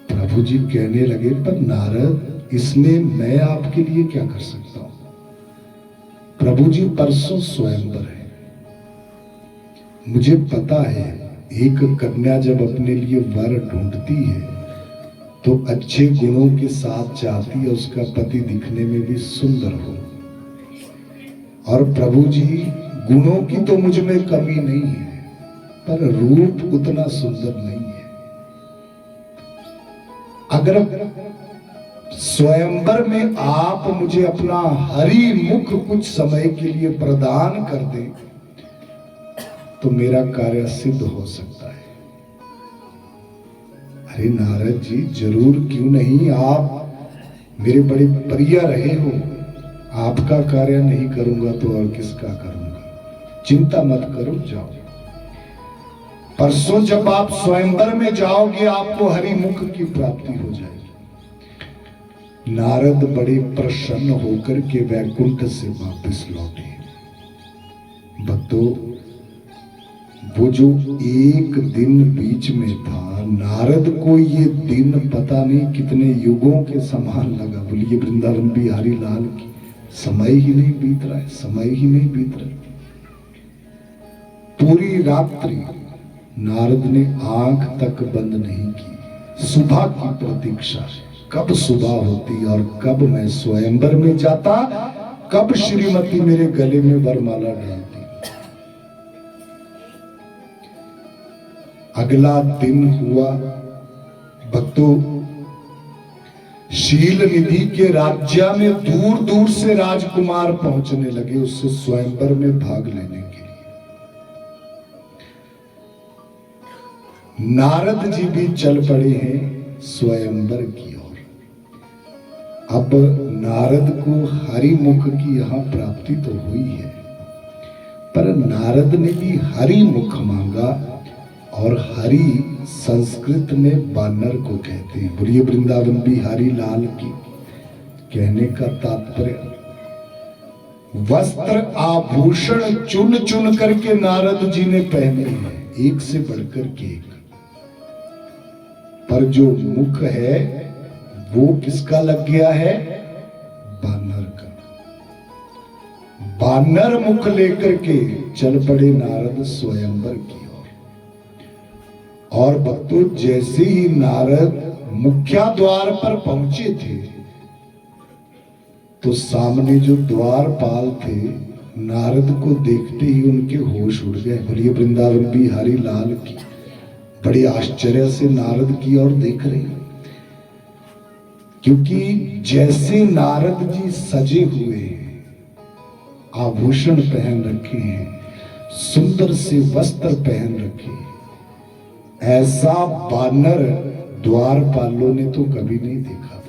प्रभु जी कहने लगे, पर नारद इसमें मैं आपके लिए क्या कर सकता हूं? प्रभु जी परसों स्वयंवर है। मुझे पता है एक कन्या जब अपने लिए वर ढूंढती है तो अच्छे गुणों के साथ चाहती है उसका पति दिखने में भी सुंदर हो। और प्रभु जी गुणों की तो मुझ में कमी नहीं है, पर रूप उतना सुंदर नहीं है। अगर स्वयंवर में आप मुझे अपना हरि मुख कुछ समय के लिए प्रदान कर दें तो मेरा कार्य सिद्ध हो सकता है। अरे नारद जी जरूर, क्यों नहीं, आप मेरे बड़े प्रिय रहे हो। आपका कार्य नहीं करूंगा तो और किसका करूंगा? चिंता मत करो, जाओ। परसों जब आप स्वयंवर में जाओगे आपको हरि मुख की प्राप्ति हो जाएगी। नारद बड़े प्रसन्न होकर के वैकुंठ से वापस लौटे। भक्तों, वो जो एक दिन बीच में था, नारद को ये दिन पता नहीं कितने युगों के समान लगा। बोलिए वृंदावन बिहारी लाल की। समय ही नहीं बीत रहा है, समय ही नहीं बीत रहा। पूरी रात्रि नारद ने आंख तक बंद नहीं की। सुबह की प्रतीक्षा, कब सुबह होती और कब मैं स्वयंवर में जाता, कब श्रीमती मेरे गले में वरमाला डालती। अगला दिन हुआ। भक्तों, शील निधि के राज्य में दूर दूर से राजकुमार पहुंचने लगे उससे स्वयंवर में भाग लेने के लिए। नारद जी भी चल पड़े हैं स्वयंवर की ओर। अब नारद को हरि मुख की यहां प्राप्ति तो हुई है, पर नारद ने भी हरि मुख मांगा। और हरि संस्कृत में बानर को कहते हैं। बोलिए वृंदावन बिहारी लाल की। कहने का तात्पर्य, वस्त्र आभूषण चुन चुन करके नारद जी ने पहने हैं, एक से बढ़कर के एक। पर जो मुख है वो किसका लग गया है? बानर का। बानर मुख लेकर के चल पड़े नारद स्वयंवर की। और भक्तों, जैसे ही नारद मुख्य द्वार पर पहुंचे थे तो सामने जो द्वारपाल थे, नारद को देखते ही उनके होश उड़ गए। बोलिए वृंदावन बिहारी लाल की। बड़े आश्चर्य से नारद की ओर देख रहे, क्योंकि जैसे नारद जी सजे हुए हैं, आभूषण पहन रखे हैं, सुंदर से वस्त्र पहन रखे, ऐसा बानर द्वारपालों ने तो कभी नहीं देखा था।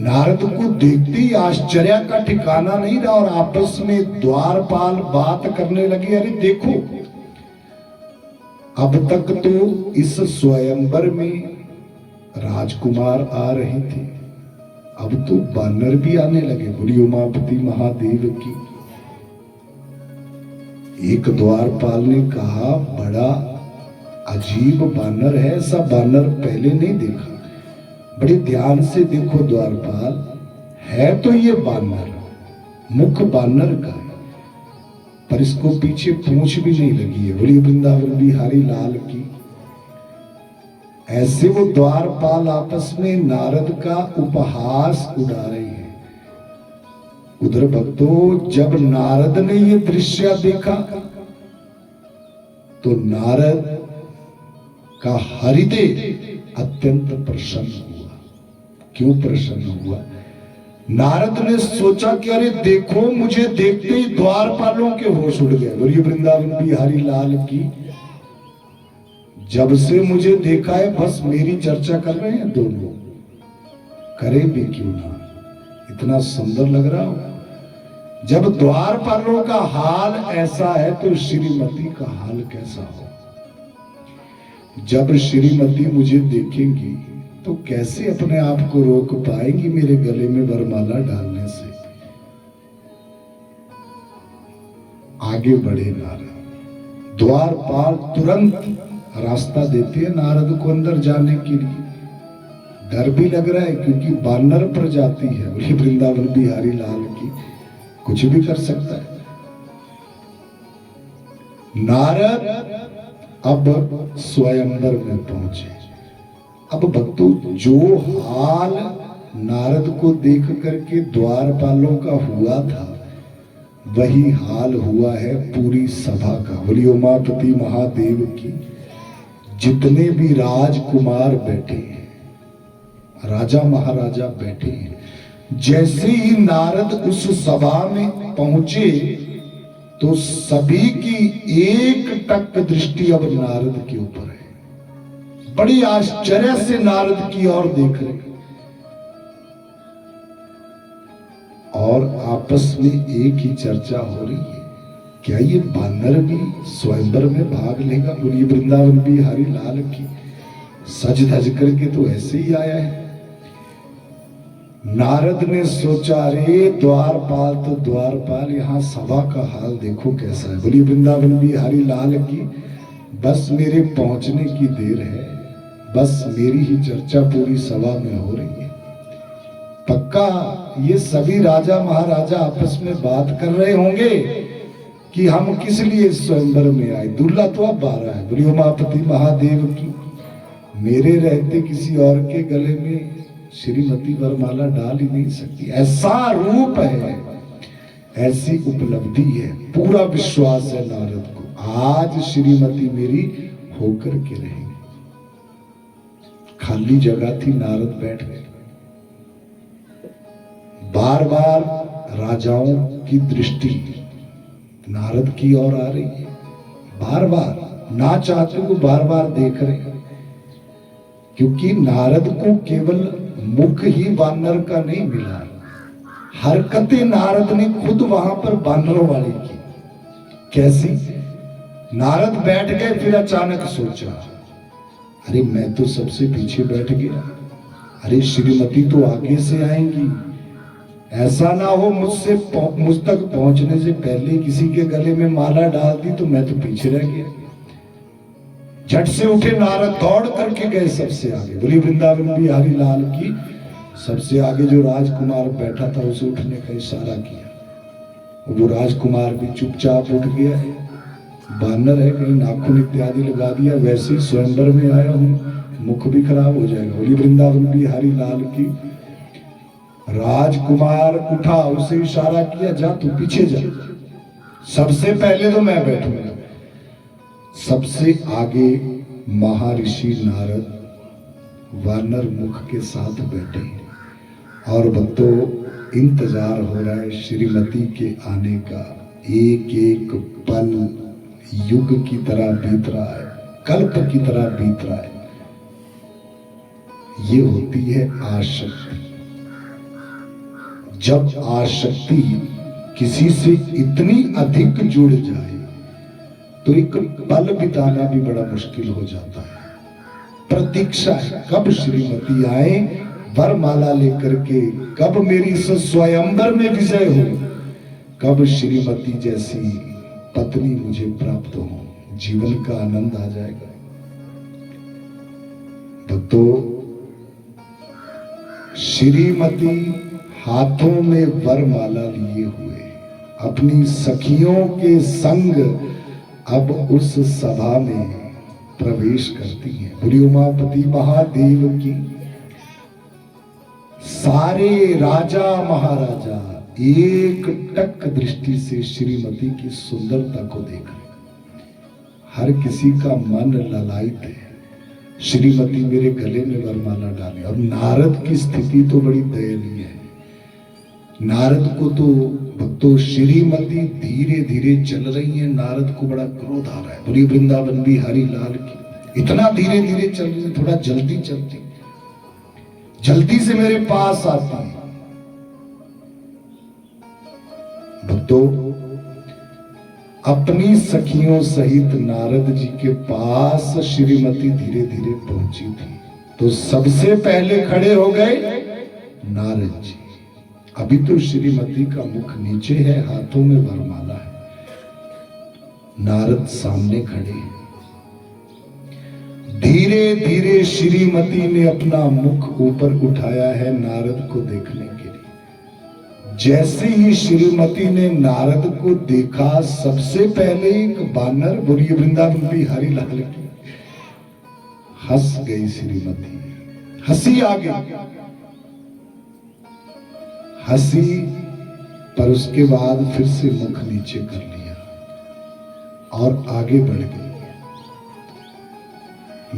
नारद को देखते ही आश्चर्य का ठिकाना नहीं रहा और आपस में द्वारपाल बात करने लगे, अरे देखो, अब तक तो इस स्वयंवर में राजकुमार आ रहे थे, अब तो बानर भी आने लगे। बोली उमापति महादेव की। एक द्वारपाल ने कहा, बड़ा अजीब बानर है, ऐसा बानर पहले नहीं देखा। बड़े ध्यान से देखो द्वारपाल, है तो ये बानर, मुख बानर का है, पर इसको पीछे पूंछ भी नहीं लगी है। बोली वृंदावन बिहारी लाल की। ऐसे वो द्वारपाल आपस में नारद का उपहास उड़ा रहे हैं। उधर भक्तों, जब नारद ने ये दृश्य देखा तो नारद का हृदय अत्यंत प्रसन्न हुआ। क्यों प्रसन्न हुआ? नारद ने सोचा कि अरे देखो, मुझे देखते ही द्वारपालों के होश उड़ गए। बोलिए वृंदावन बिहारी लाल की। जब से मुझे देखा है बस मेरी चर्चा कर रहे हैं दोनों, करे भी क्यों ना, इतना सुंदर लग रहा हो। जब द्वारपालों का हाल ऐसा है तो श्रीमती का हाल कैसा हो। जब श्रीमती मुझे देखेंगी तो कैसे अपने आप को रोक पाएंगी मेरे गले में वरमाला डालने से। आगे बढ़े नारद। द्वारपाल तुरंत रास्ता देते हैं नारद को अंदर जाने के लिए। डर भी लग रहा है क्योंकि बानर प्रजाति है। बोली वृंदावन बिहारी लाल की, कुछ भी कर सकता है। नारद अब स्वयंवर में पहुंचे। अब भक्तों, जो हाल नारद को देख करके द्वारपालों का हुआ था वही हाल हुआ है पूरी सभा का। बोली उमापति महादेव की। जितने भी राजकुमार बैठे हैं, राजा महाराजा बैठे हैं, जैसे ही नारद उस सभा में पहुंचे तो सभी की एक टक दृष्टि अब नारद के ऊपर है। बड़ी आश्चर्य से नारद की ओर देख रहे और आपस में एक ही चर्चा हो रही है, क्या ये बानर भी स्वयंवर में भाग लेगा। बोलिए वृंदावन बिहारी लाल की। सज धज करके तो ऐसे ही आया है। नारद ने सोचा, रे द्वारपाल तो द्वारपाल, यहां सभा का हाल देखो कैसा है। बोलिए वृंदावन बिहारी लाल की। बस मेरे पहुंचने की देर है, बस मेरी ही चर्चा पूरी सभा में हो रही है। पक्का ये सभी राजा महाराजा आपस में बात कर रहे होंगे कि हम किस लिए स्वयंवर में आए। दूल्हा तो अब 12 है। बोलिए उमापति महादेव की। मेरे रहते किसी और के गले में श्रीमती वरमाला डाल ही नहीं सकती। ऐसा रूप है, ऐसी उपलब्धि है, पूरा विश्वास है नारद को। आज श्रीमती मेरी होकर के रहेंगे। खाली जगह थी, नारद बैठ गए। बार बार राजाओं की दृष्टि नारद की ओर आ रही है। बार बार ना चाहते को बार बार देख रहे हैं, क्योंकि नारद को केवल मुख ही बानर का नहीं मिला, हरकतें नारद ने खुद वहां पर बानरों वाली की। कैसी? नारद बैठ गए, फिर अचानक सोचा, अरे मैं तो सबसे पीछे बैठ गया, अरे श्रीमती तो आगे से आएंगी, ऐसा ना हो मुझ तक पहुंचने से पहले किसी के गले में माला डाल दी तो मैं तो पीछे रह गया। झट से उठे नारद, दौड़ करके गए सबसे आगे। बोली वृंदावन बिहारी लाल की। सबसे आगे जो राजकुमार बैठा था उसे उठने का इशारा किया। वो राजकुमार भी चुपचाप उठ गया है। बानर है, कहीं नाखून इत्यादि लगा दिया, वैसे ही स्वयंवर में आया हूं, मुख भी खराब हो जाएगा। बोली वृंदावन बिहारी लाल की। राजकुमार उठा, उसे इशारा किया, जा तू पीछे जा, सबसे पहले तो मैं बैठूंगा। सबसे आगे महर्षि नारद वानर मुख के साथ बैठे और भक्तों इंतजार हो रहा है श्रीमती के आने का। एक एक पल युग की तरह बीत रहा है, कल्प की तरह बीत रहा है। ये होती है आसक्ति। जब आसक्ति किसी से इतनी अधिक जुड़ जाए तो एक पल बिताना भी बड़ा मुश्किल हो जाता है। प्रतीक्षा है कब श्रीमती आए वरमाला लेकर के, कब मेरी इस स्वयंवर में विजय हो, कब श्रीमती जैसी पत्नी मुझे प्राप्त हो, जीवन का आनंद आ जाएगा। भक्तों, श्रीमती हाथों में वरमाला लिए हुए अपनी सखियों के संग अब उस सभा में प्रवेश करती हैं। बोली उमापति महादेव की। सारे राजा महाराजा एक टक दृष्टि से श्रीमती की सुंदरता को देख रहे। हर किसी का मन ललायित है, श्रीमती मेरे गले में वरमाला डाले। और नारद की स्थिति तो बड़ी दयनीय है। नारद को तो भक्तों श्रीमती धीरे धीरे चल रही है, नारद को बड़ा क्रोध आ रहा है। बोली वृंदावन बिहारी लाल की। इतना धीरे धीरे चल रही है, थोड़ा जल्दी चलती, जल्दी से मेरे पास आती है। भक्तों, अपनी सखियों सहित नारद जी के पास श्रीमती धीरे धीरे पहुंची थी तो सबसे पहले खड़े हो गए नारद जी। अभी तो श्रीमती का मुख नीचे है, हाथों में वरमाला है। नारद सामने खड़े हैं। धीरे धीरे श्रीमती ने अपना मुख ऊपर उठाया है नारद को देखने के लिए। जैसे ही श्रीमती ने नारद को देखा, सबसे पहले एक बानर, बोलिए वृंदावन बिहारी लाल की, हंस गई श्रीमती, हंसी आ गई, हंसी, पर उसके बाद फिर से मुख नीचे कर लिया और आगे बढ़ गई।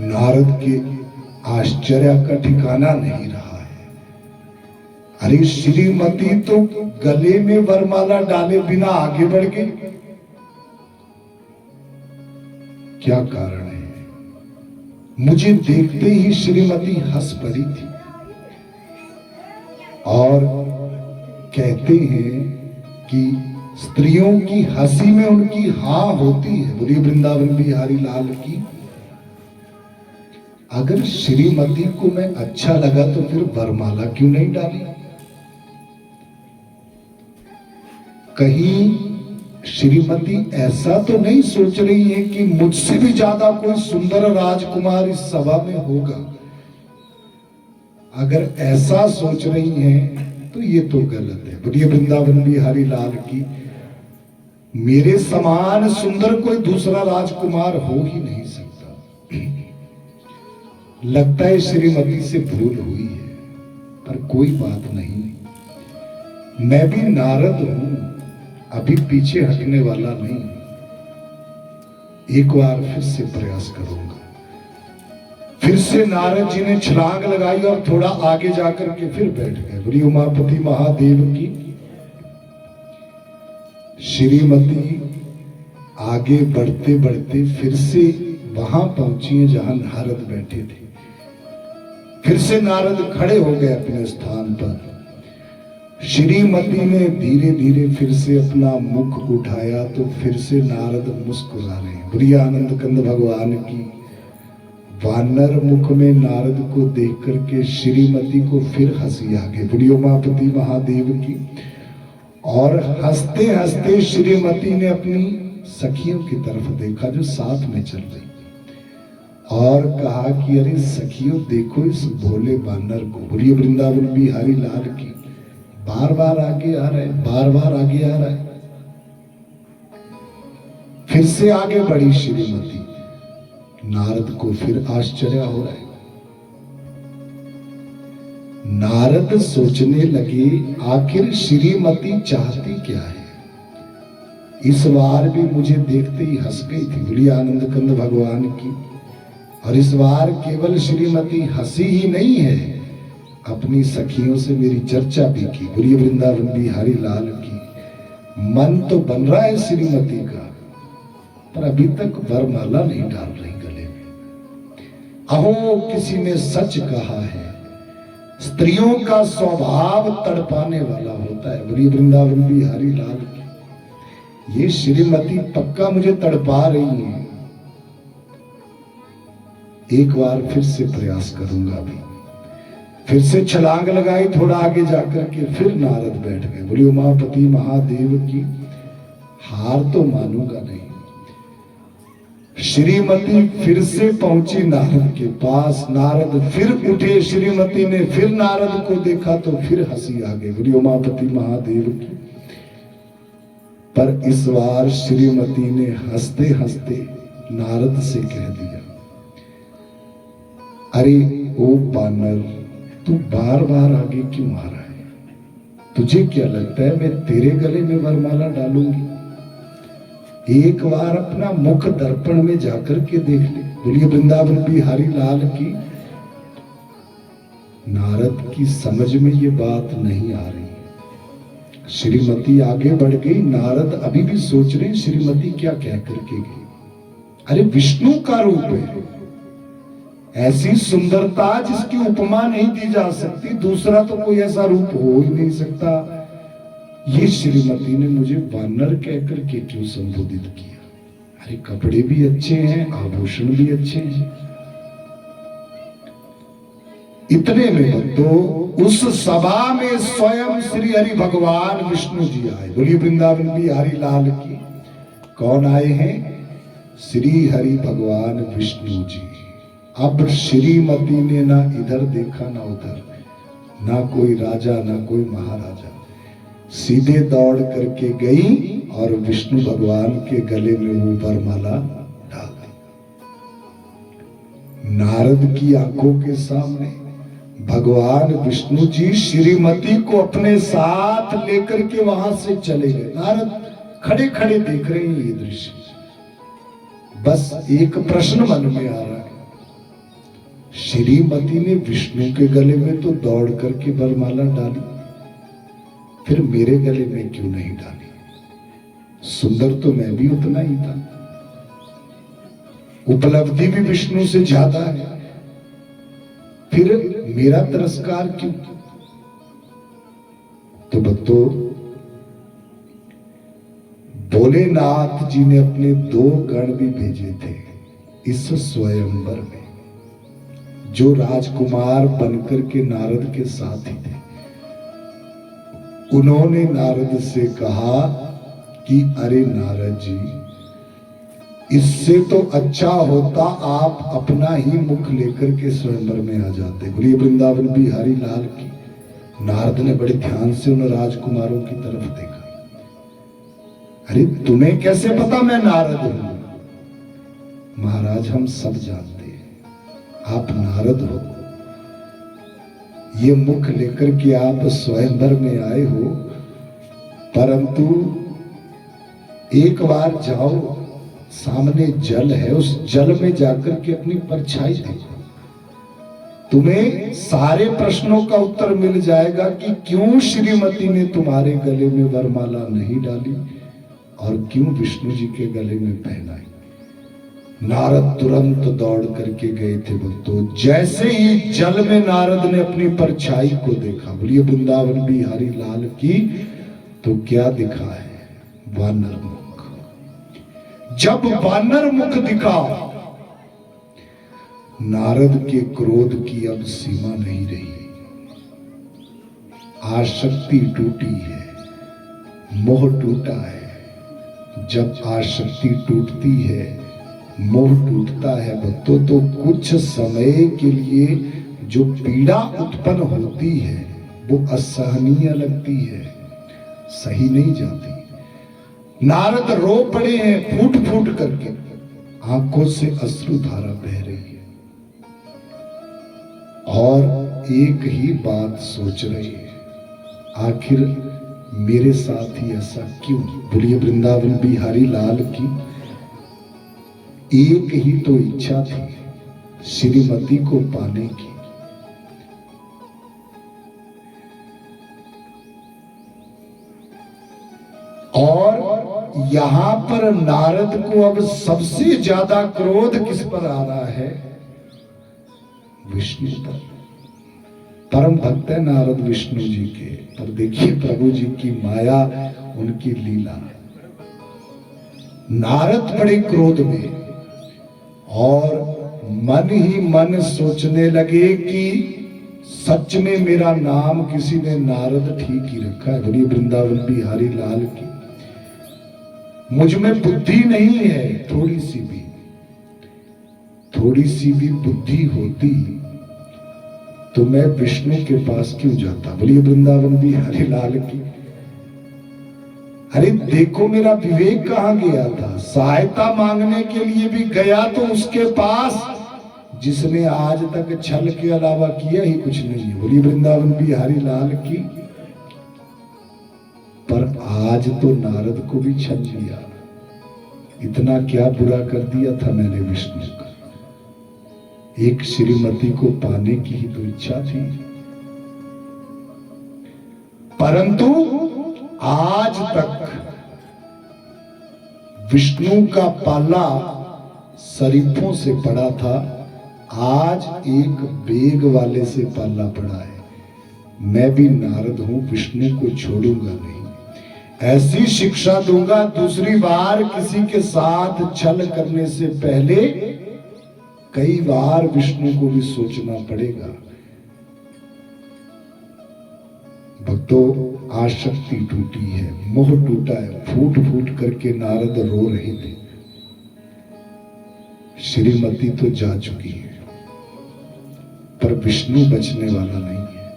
नारद के आश्चर्य का ठिकाना नहीं रहा है। अरे श्रीमती तो गले में वरमाला डाले बिना आगे बढ़ गई, क्या कारण है? मुझे देखते ही श्रीमती हंस पड़ी थी। और कहते हैं कि स्त्रियों की हंसी में उनकी हाँ होती है। बोलिए वृंदावन बिहारी लाल की। अगर श्रीमती को मैं अच्छा लगा तो फिर वरमाला क्यों नहीं डाली? कहीं श्रीमती ऐसा तो नहीं सोच रही है कि मुझसे भी ज्यादा कोई सुंदर राजकुमार इस सभा में होगा? अगर ऐसा सोच रही हैं तो ये तो गलत है। बोलिए वृंदावन बिहारी लाल की। मेरे समान सुंदर कोई दूसरा राजकुमार हो ही नहीं सकता। लगता है श्रीमती से भूल हुई है, पर कोई बात नहीं। मैं भी नारद हूं, अभी पीछे हटने वाला नहीं। एक बार फिर से प्रयास करूंगा। फिर से नारद जी ने छलांग लगाई और थोड़ा आगे जाकर के फिर बैठ गए। बोली उमापति महादेव की। श्रीमती आगे बढ़ते बढ़ते फिर से वहां पहुंची है जहां नारद बैठे थे। फिर से नारद खड़े हो गए अपने स्थान पर। श्रीमती ने धीरे धीरे फिर से अपना मुख उठाया तो फिर से नारद मुस्कुरा रहे हैं। बोलिए आनंद कंद भगवान की। वानर मुख में नारद को देख करके श्रीमती को फिर हंसी आ गई। बोलिए उमापति महादेव की। और हंसते हंसते श्रीमती ने अपनी सखियों की तरफ देखा जो साथ में चल रही, और कहा कि अरे सखियों देखो इस भोले बानर को। बोलिए वृंदावन बिहारी लाल की। बार बार आगे आ रहा है, बार बार आगे आ रहा है। फिर से आगे बढ़ी श्रीमती। नारद को फिर आश्चर्य हो रहा है। नारद सोचने लगे आखिर श्रीमती चाहती क्या है? इस बार भी मुझे देखते ही हंस गई थी। बोलिए आनंद कंद भगवान की। और इस बार केवल श्रीमती हंसी ही नहीं है, अपनी सखियों से मेरी चर्चा भी की। बोलिए वृंदावन बिहारी लाल की। मन तो बन रहा है श्रीमती का, पर अभी तक वरमाला नहीं डाल रही गले में। अहो किसी ने सच कहा है, स्त्रियों का स्वभाव तड़पाने वाला होता है। बोलिए वृंदावन बिहारी लाल की। ये श्रीमती पक्का मुझे तड़पा रही है। एक बार फिर से प्रयास करूंगा। अभी फिर से छलांग लगाई, थोड़ा आगे जाकर के फिर नारद बैठ गए। बोलिए उमापति महादेव की। हार तो मानूंगा नहीं। श्रीमती फिर से पहुंची नारद के पास। नारद फिर उठे। श्रीमती ने फिर नारद को देखा तो फिर हंसी आ गई। बोली उमापति महादेव की। पर इस बार श्रीमती ने हंसते हंसते नारद से कह दिया, अरे ओ बानर, तू बार बार आगे क्यों आ रहा है? तुझे क्या लगता है मैं तेरे गले में वरमाला डालूंगी? एक बार अपना मुख दर्पण में जाकर के देख ले। बोलिए वृंदावन बिहारी लाल की। नारद की समझ में ये बात नहीं आ रही। श्रीमती आगे बढ़ गई। नारद अभी भी सोच रहे श्रीमती क्या कह करके गई। अरे विष्णु का रूप है, ऐसी सुंदरता जिसकी उपमा नहीं दी जा सकती। दूसरा तो कोई ऐसा रूप हो ही नहीं सकता। ये श्रीमती ने मुझे वानर कहकर के क्यों संबोधित किया? अरे कपड़े भी अच्छे हैं, आभूषण भी अच्छे हैं। इतने में तो उस सभा में स्वयं श्री हरि भगवान विष्णु जी आए। बोलिए वृंदावन बिहारी लाल की। कौन आए हैं? श्री हरि भगवान विष्णु जी। अब श्रीमती ने ना इधर देखा ना उधर, ना कोई राजा ना कोई महाराजा, सीधे दौड़ करके गई और विष्णु भगवान के गले में वो वरमाला डाल दी। नारद की आंखों के सामने भगवान विष्णु जी श्रीमती को अपने साथ लेकर के वहां से चले गए। नारद खड़े खड़े देख रहे हैं ये दृश्य। बस एक प्रश्न मन में आ रहा है, श्रीमती ने विष्णु के गले में तो दौड़ करके वरमाला डाली, फिर मेरे गले में क्यों नहीं डाली? सुंदर तो मैं भी उतना ही था, उपलब्धि भी विष्णु से ज्यादा है, फिर मेरा तिरस्कार क्यों? तो भक्तों, भोलेनाथ जी ने अपने 2 गण भी भेजे थे इस स्वयंवर में, जो राजकुमार बनकर के नारद के साथ ही थे। उन्होंने नारद से कहा कि अरे नारद जी, इससे तो अच्छा होता आप अपना ही मुख लेकर के स्वयंवर में आ जाते। बोलिए वृंदावन बिहारी लाल की। नारद ने बड़े ध्यान से उन राजकुमारों की तरफ देखा। अरे तुम्हें कैसे पता मैं नारद हूं? महाराज हम सब जानते हैं आप नारद हो। ये मुख लेकर के आप स्वयंवर में आए हो, परंतु एक बार जाओ, सामने जल है, उस जल में जाकर के अपनी परछाई देखो। तुम्हें सारे प्रश्नों का उत्तर मिल जाएगा कि क्यों श्रीमती ने तुम्हारे गले में वरमाला नहीं डाली और क्यों विष्णु जी के गले में पहनाई। नारद तुरंत दौड़ करके गए थे भक्तों। जैसे ही जल में नारद ने अपनी परछाई को देखा, बोलिए वृंदावन बिहारी लाल की, तो क्या दिखा है? वानर मुख। जब वानर मुख दिखा, नारद के क्रोध की अब सीमा नहीं रही। आसक्ति टूटी है, मोह टूटा है। जब आसक्ति टूटती है, मोह टूटता है भक्तों, तो कुछ समय के लिए जो पीड़ा उत्पन्न होती है वो असहनीय लगती है, सही नहीं जाती। नारद रो पड़े हैं फूट फूट करके, आंखों से अश्रुधारा बह रही है और एक ही बात सोच रही है, आखिर मेरे साथ ही ऐसा क्यों? बोलिए वृंदावन बिहारी लाल की। एक ही तो इच्छा थी, श्रीमती को पाने की। और यहां पर नारद को अब सबसे ज्यादा क्रोध किस पर आ रहा है? विष्णु पर। परम भक्त है नारद विष्णु जी के, पर देखिए प्रभु जी की माया, उनकी लीला। नारद बड़े क्रोध में और मन ही मन सोचने लगे कि सच में मेरा नाम किसी ने नारद ठीक ही रखा है। बड़ी वृंदावन बिहारी लाल की, मुझ में बुद्धि नहीं है, थोड़ी सी भी बुद्धि होती तो मैं विष्णु के पास क्यों जाता। बोलिए वृंदावन बिहारी लाल की। अरे देखो मेरा विवेक कहां गया था, सहायता मांगने के लिए भी गया तो उसके पास जिसने आज तक छल के अलावा किया ही कुछ नहीं है। बोलिए वृंदावन बिहारी लाल की। पर आज तो नारद को भी छल लिया। इतना क्या बुरा कर दिया था मैंने विष्णु का। एक श्रीमती को पाने की ही तो इच्छा थी, परंतु आज तक विष्णु का पाला शरीफों से पड़ा था, आज एक बेग वाले से पाला पड़ा है। मैं भी नारद हूं, विष्णु को छोड़ूंगा नहीं, ऐसी शिक्षा दूंगा दूसरी बार किसी के साथ छल करने से पहले कई बार विष्णु को भी सोचना पड़ेगा। भक्तों, आसक्ति टूटी है, मोह टूटा है, फूट फूट करके नारद रो रहे थे। श्रीमती तो जा चुकी है, पर विष्णु बचने वाला नहीं है।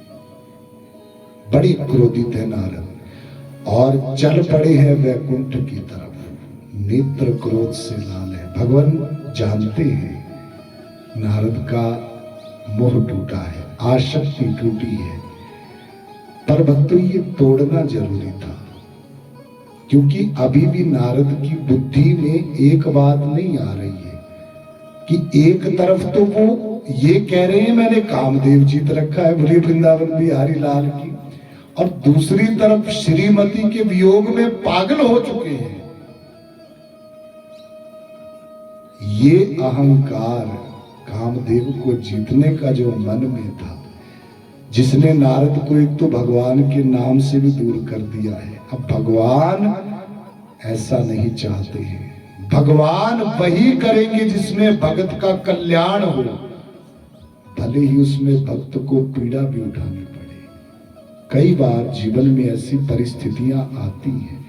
बड़ी क्रोधित है नारद और चल पड़े हैं वैकुंठ की तरफ। नेत्र क्रोध से लाल है। भगवान जानते हैं नारद का मोह टूटा है, आसक्ति टूटी है, पर भक्तों ये तोड़ना जरूरी था, क्योंकि अभी भी नारद की बुद्धि में एक बात नहीं आ रही है कि एक तरफ तो वो ये कह रहे हैं मैंने कामदेव जीत रखा है, बोले वृंदावन बिहारी लाल की, और दूसरी तरफ श्रीमती के वियोग में पागल हो चुके हैं। ये अहंकार कामदेव को जीतने का जो मन में था, जिसने नारद को एक तो भगवान के नाम से भी दूर कर दिया है। अब भगवान ऐसा नहीं चाहते हैं। भगवान वही करेंगे जिसमें भक्त का कल्याण हो, भले ही उसमें भक्त को पीड़ा भी उठानी पड़े। कई बार जीवन में ऐसी परिस्थितियां आती हैं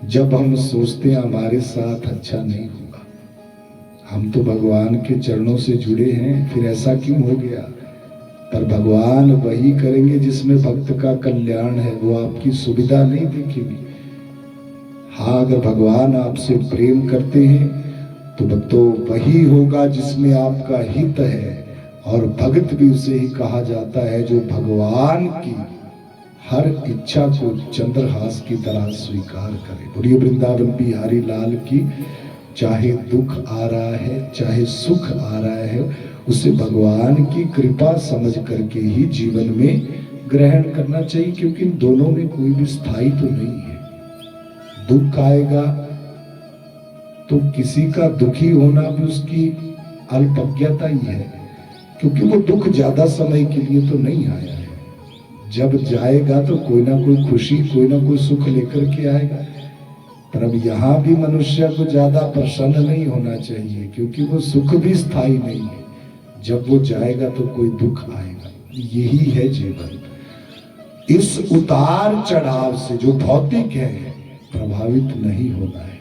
जब हम सोचते हैं हमारे साथ अच्छा नहीं होगा, हम तो भगवान के चरणों से जुड़े हैं, फिर ऐसा क्यों हो गया। पर भगवान वही करेंगे जिसमें भक्त का कल्याण है, वो आपकी सुविधा नहीं देखेंगे। हाँ, अगर भगवान आपसे प्रेम करते हैं तो भक्तों वही होगा जिसमें आपका हित है, और भक्त भी उसे ही कहा जाता है जो भगवान की हर इच्छा को चंद्रहास की तरह स्वीकार करे। बोलिए वृंदावन बिहारी लाल की। चाहे दुख आ रहा है, चाहे सुख आ रहा है, उसे भगवान की कृपा समझ करके ही जीवन में ग्रहण करना चाहिए, क्योंकि इन दोनों में कोई भी स्थायी तो नहीं है। दुख आएगा तो किसी का दुखी होना भी उसकी अल्पज्ञता ही है, क्योंकि वो दुख ज्यादा समय के लिए तो नहीं आया है। जब जाएगा तो कोई ना कोई खुशी, कोई ना कोई सुख लेकर के आएगा। पर अब यहाँ भी मनुष्य को ज्यादा प्रसन्न नहीं होना चाहिए, क्योंकि वो सुख भी स्थायी नहीं है। जब वो जाएगा तो कोई दुख आएगा। यही है जीवन। इस उतार चढ़ाव से जो भौतिक है प्रभावित नहीं होना है।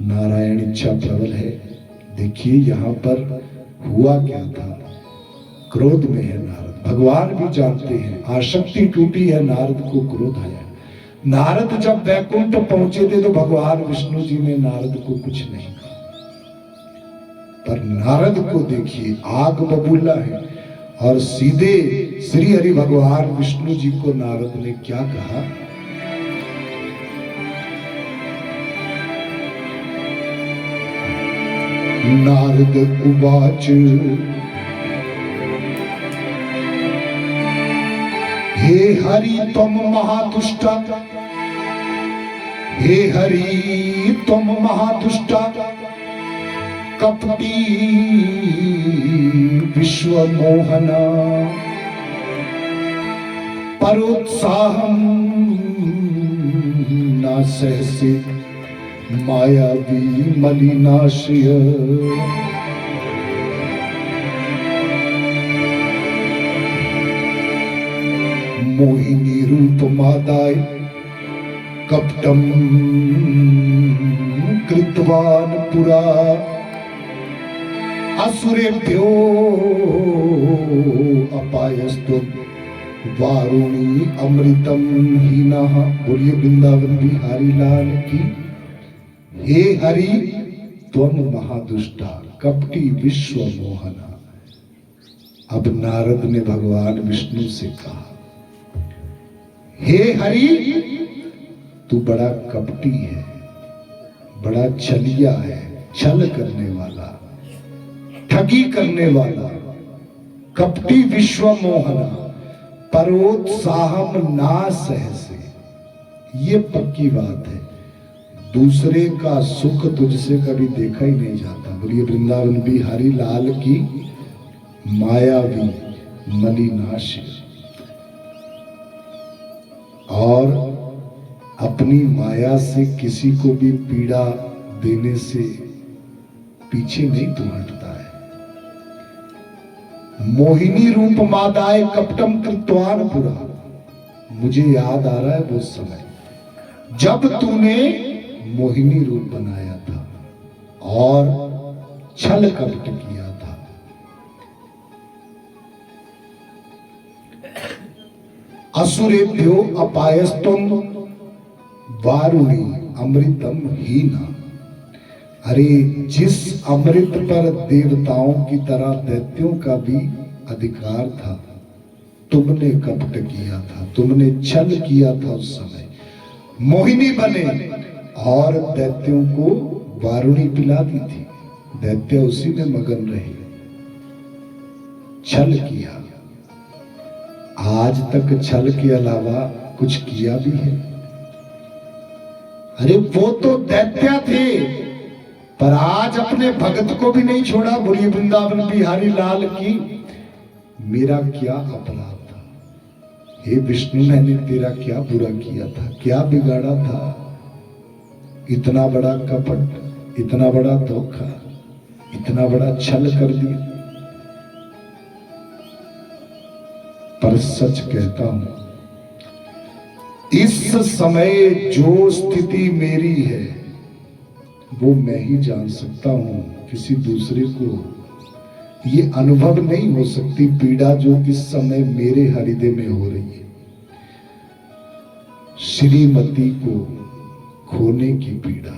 नारायण इच्छा प्रबल है। देखिए यहाँ पर हुआ क्या था, क्रोध में है नारद। भगवान भी जानते हैं आसक्ति टूटी है, नारद को क्रोध आया। नारद जब वैकुंठ पहुंचे थे तो भगवान विष्णु जी ने नारद को कुछ नहीं कहा, पर नारद को देखिए आग बबूला है, और सीधे श्री हरि भगवान विष्णु जी को नारद ने क्या कहा, नारद उवाच हे हरि तुम महादुष्टा, हे हरि तुम महादुष्टा, कपटी विश्व मोहना, परोत्साहम न सहसे मायावी मलिनाशय। मोहिनी रूप मादाय कपटम कृतवान पुरा। असुरेभ्यो अपायस्तुम वारुणी अमृतम हीनः। बोलिए वृंदावन बिहारी लाल की। हे हरि त्वम महादुष्टा कपटी विश्व मोहना। अब नारद ने भगवान विष्णु से कहा, हे हरि तू बड़ा कपटी है, बड़ा छलिया है, छल करने वाला, ठगी करने वाला, कपटी विश्व मोहना, परोत्साहम ना सहसे। ये पक्की बात है, दूसरे का सुख तुझसे कभी देखा ही नहीं जाता। बोलिए वृंदावन बिहारी लाल की। मायावी मलिनाशी, और अपनी माया से किसी को भी पीड़ा देने से पीछे नहीं तू हटता है। मोहिनी रूप मादाय कपटम कृत्वान पुरा। मुझे याद आ रहा है वो समय जब तूने मोहिनी रूप बनाया था और छल कपट किया था। असुरेभ्यो अपायस्तुम वारुणी अमृतम हीना। अरे जिस अमृत पर देवताओं की तरह दैत्यों का भी अधिकार था, तुमने कपट किया था, तुमने छल किया था। उस समय मोहिनी बने और दैत्यों को वारुणी पिला दी थी। दैत्य उसी में मगन रहे, छल किया। आज तक छल के अलावा कुछ किया भी है? अरे वो तो दैत्य थे, पर आज अपने भगत को भी नहीं छोड़ा। बोलिए वृंदावन बिहारी लाल की। मेरा क्या अपराध था हे विष्णु, मैंने तेरा क्या बुरा किया था, क्या बिगाड़ा था? इतना बड़ा कपट, इतना बड़ा धोखा, इतना बड़ा छल कर दिया। पर सच कहता हूं, इस समय जो स्थिति मेरी है वो मैं ही जान सकता हूं। किसी दूसरे को ये अनुभव नहीं हो सकती पीड़ा जो इस समय मेरे हृदय में हो रही है। श्रीमती को खोने की पीड़ा,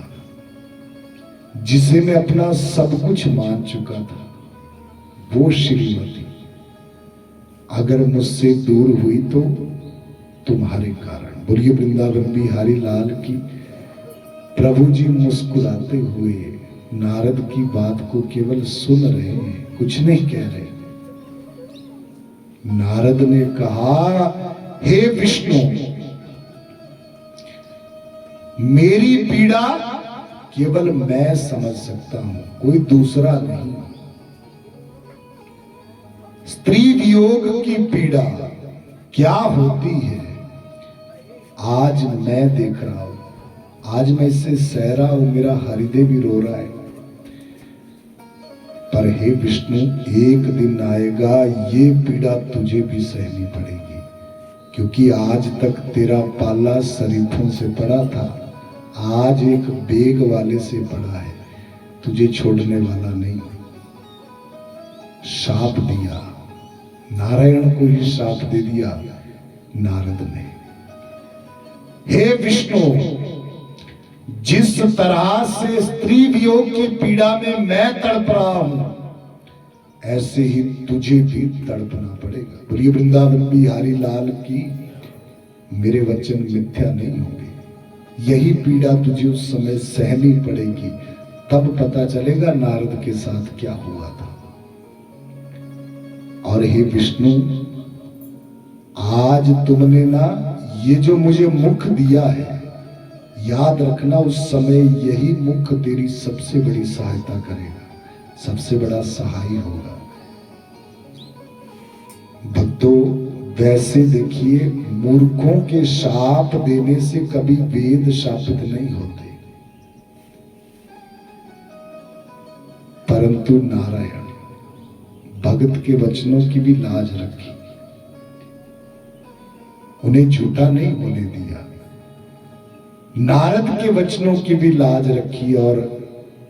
जिसे मैं अपना सब कुछ मान चुका था, वो श्रीमती अगर मुझसे दूर हुई तो तुम्हारे कारण। बोलिए वृंदावन बिहारी लाल की। प्रभु जी मुस्कुराते हुए नारद की बात को केवल सुन रहे हैं, कुछ नहीं कह रहे। नारद ने कहा, हे विष्णु, मेरी पीड़ा केवल मैं समझ सकता हूं, कोई दूसरा नहीं। स्त्री वियोग की पीड़ा क्या होती है आज मैं देख रहा हूं, आज मैं इससे सह रहा हूं, मेरा हृदय भी रो रहा है। पर हे विष्णु, एक दिन आएगा ये पीड़ा तुझे भी सहनी पड़ेगी, क्योंकि आज तक तेरा पाला शरीफों से पड़ा था, आज एक बेग वाले से पड़ा है, तुझे छोड़ने वाला नहीं। शाप दिया, नारायण को ही शाप दे दिया नारद ने। हे विष्णु, जिस तरह से स्त्री वियोग की पीड़ा में मैं तड़प रहा हूं, ऐसे ही तुझे भी तड़पना पड़ेगा। बोलिए वृंदावन बिहारी लाल की। मेरे वचन मिथ्या नहीं होंगे, यही पीड़ा तुझे उस समय सहनी पड़ेगी, तब पता चलेगा नारद के साथ क्या हुआ था। और हे विष्णु, आज तुमने ना ये जो मुझे मुख दिया है, याद रखना उस समय यही मुख तेरी सबसे बड़ी सहायता करेगा, सबसे बड़ा सहाय होगा। भक्तों, वैसे देखिए, मूर्खों के शाप देने से कभी वेद शापित नहीं होते, परंतु नारायण भगत के वचनों की भी लाज रखी, उन्हें झूठा नहीं होने दिया। नारद के वचनों की भी लाज रखी, और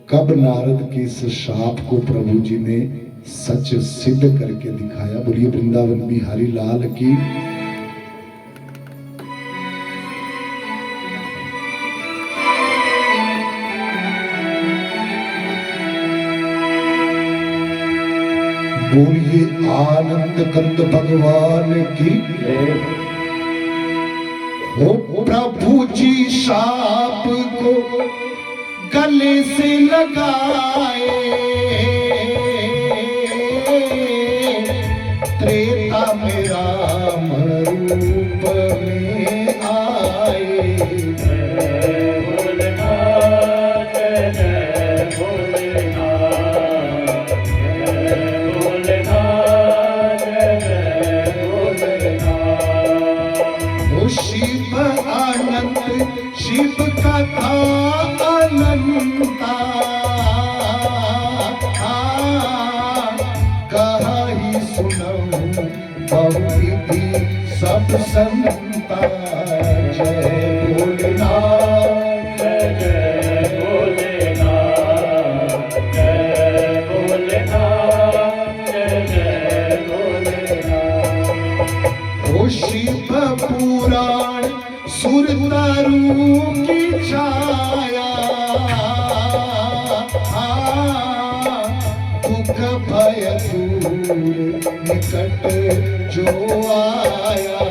कब नारद के इस शाप को प्रभु जी ने सच सिद्ध करके दिखाया। बोलिए वृंदावन बिहारी लाल की। बोलिए आनंद कंद भगवान की। हो प्रभु जी शाप को गले से लगाए, त्रेता में राम रूप में आए। शिव आनंद शिव कथा अनंता, कहा ही सुनऊं बहुविधि सब संता। जय भोलेनाथ जय भोलेनाथ जय भोलेनाथ जय भोलेनाथ। ओ शिव पुराण सुर तरु की छाया, दुख भय दूर निकट जो आया।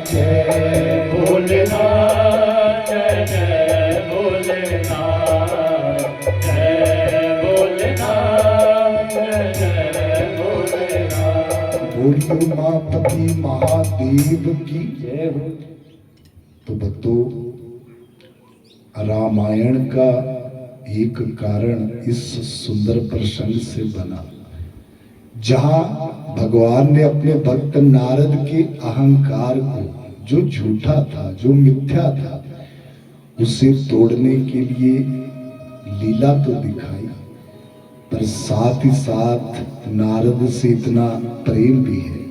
जय भोलेनाथ जय भोलेनाथ जय भोलेनाथ जय भोलेनाथ। बोलिए उमापति महादेव की जय हो। तो भक्तों, रामायण का एक कारण इस सुंदर प्रसंग से बना, जहां भगवान ने अपने भक्त नारद के अहंकार को, जो झूठा था, जो मिथ्या था, उसे तोड़ने के लिए लीला तो दिखाई, पर साथ ही साथ नारद से इतना प्रेम भी है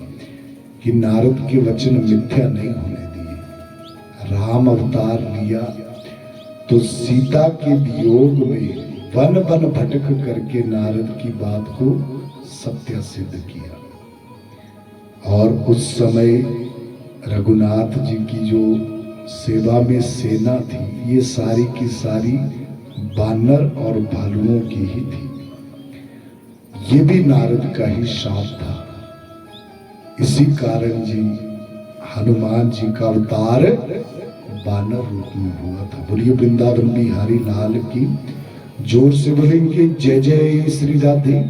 कि नारद के वचन मिथ्या नहीं होने दिए। राम अवतार लिया तो सीता के वियोग में वन वन भटक करके नारद की बात को सत्य सिद्ध किया। और उस समय रघुनाथ जी की जो सेवा में सेना थी, ये सारी की सारी बानर और भालुओं की ही थी। ये भी नारद का ही शाप था। इसी कारण जी हनुमान जी का अवतार बानर रूप में हुआ था। बोलिए वृंदावन बिहारी लाल की। जोर से बोलेंगे जय जय श्री राधे।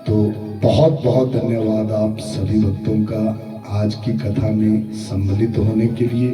तो बहुत बहुत धन्यवाद आप सभी भक्तों का आज की कथा में सम्मिलित होने के लिए।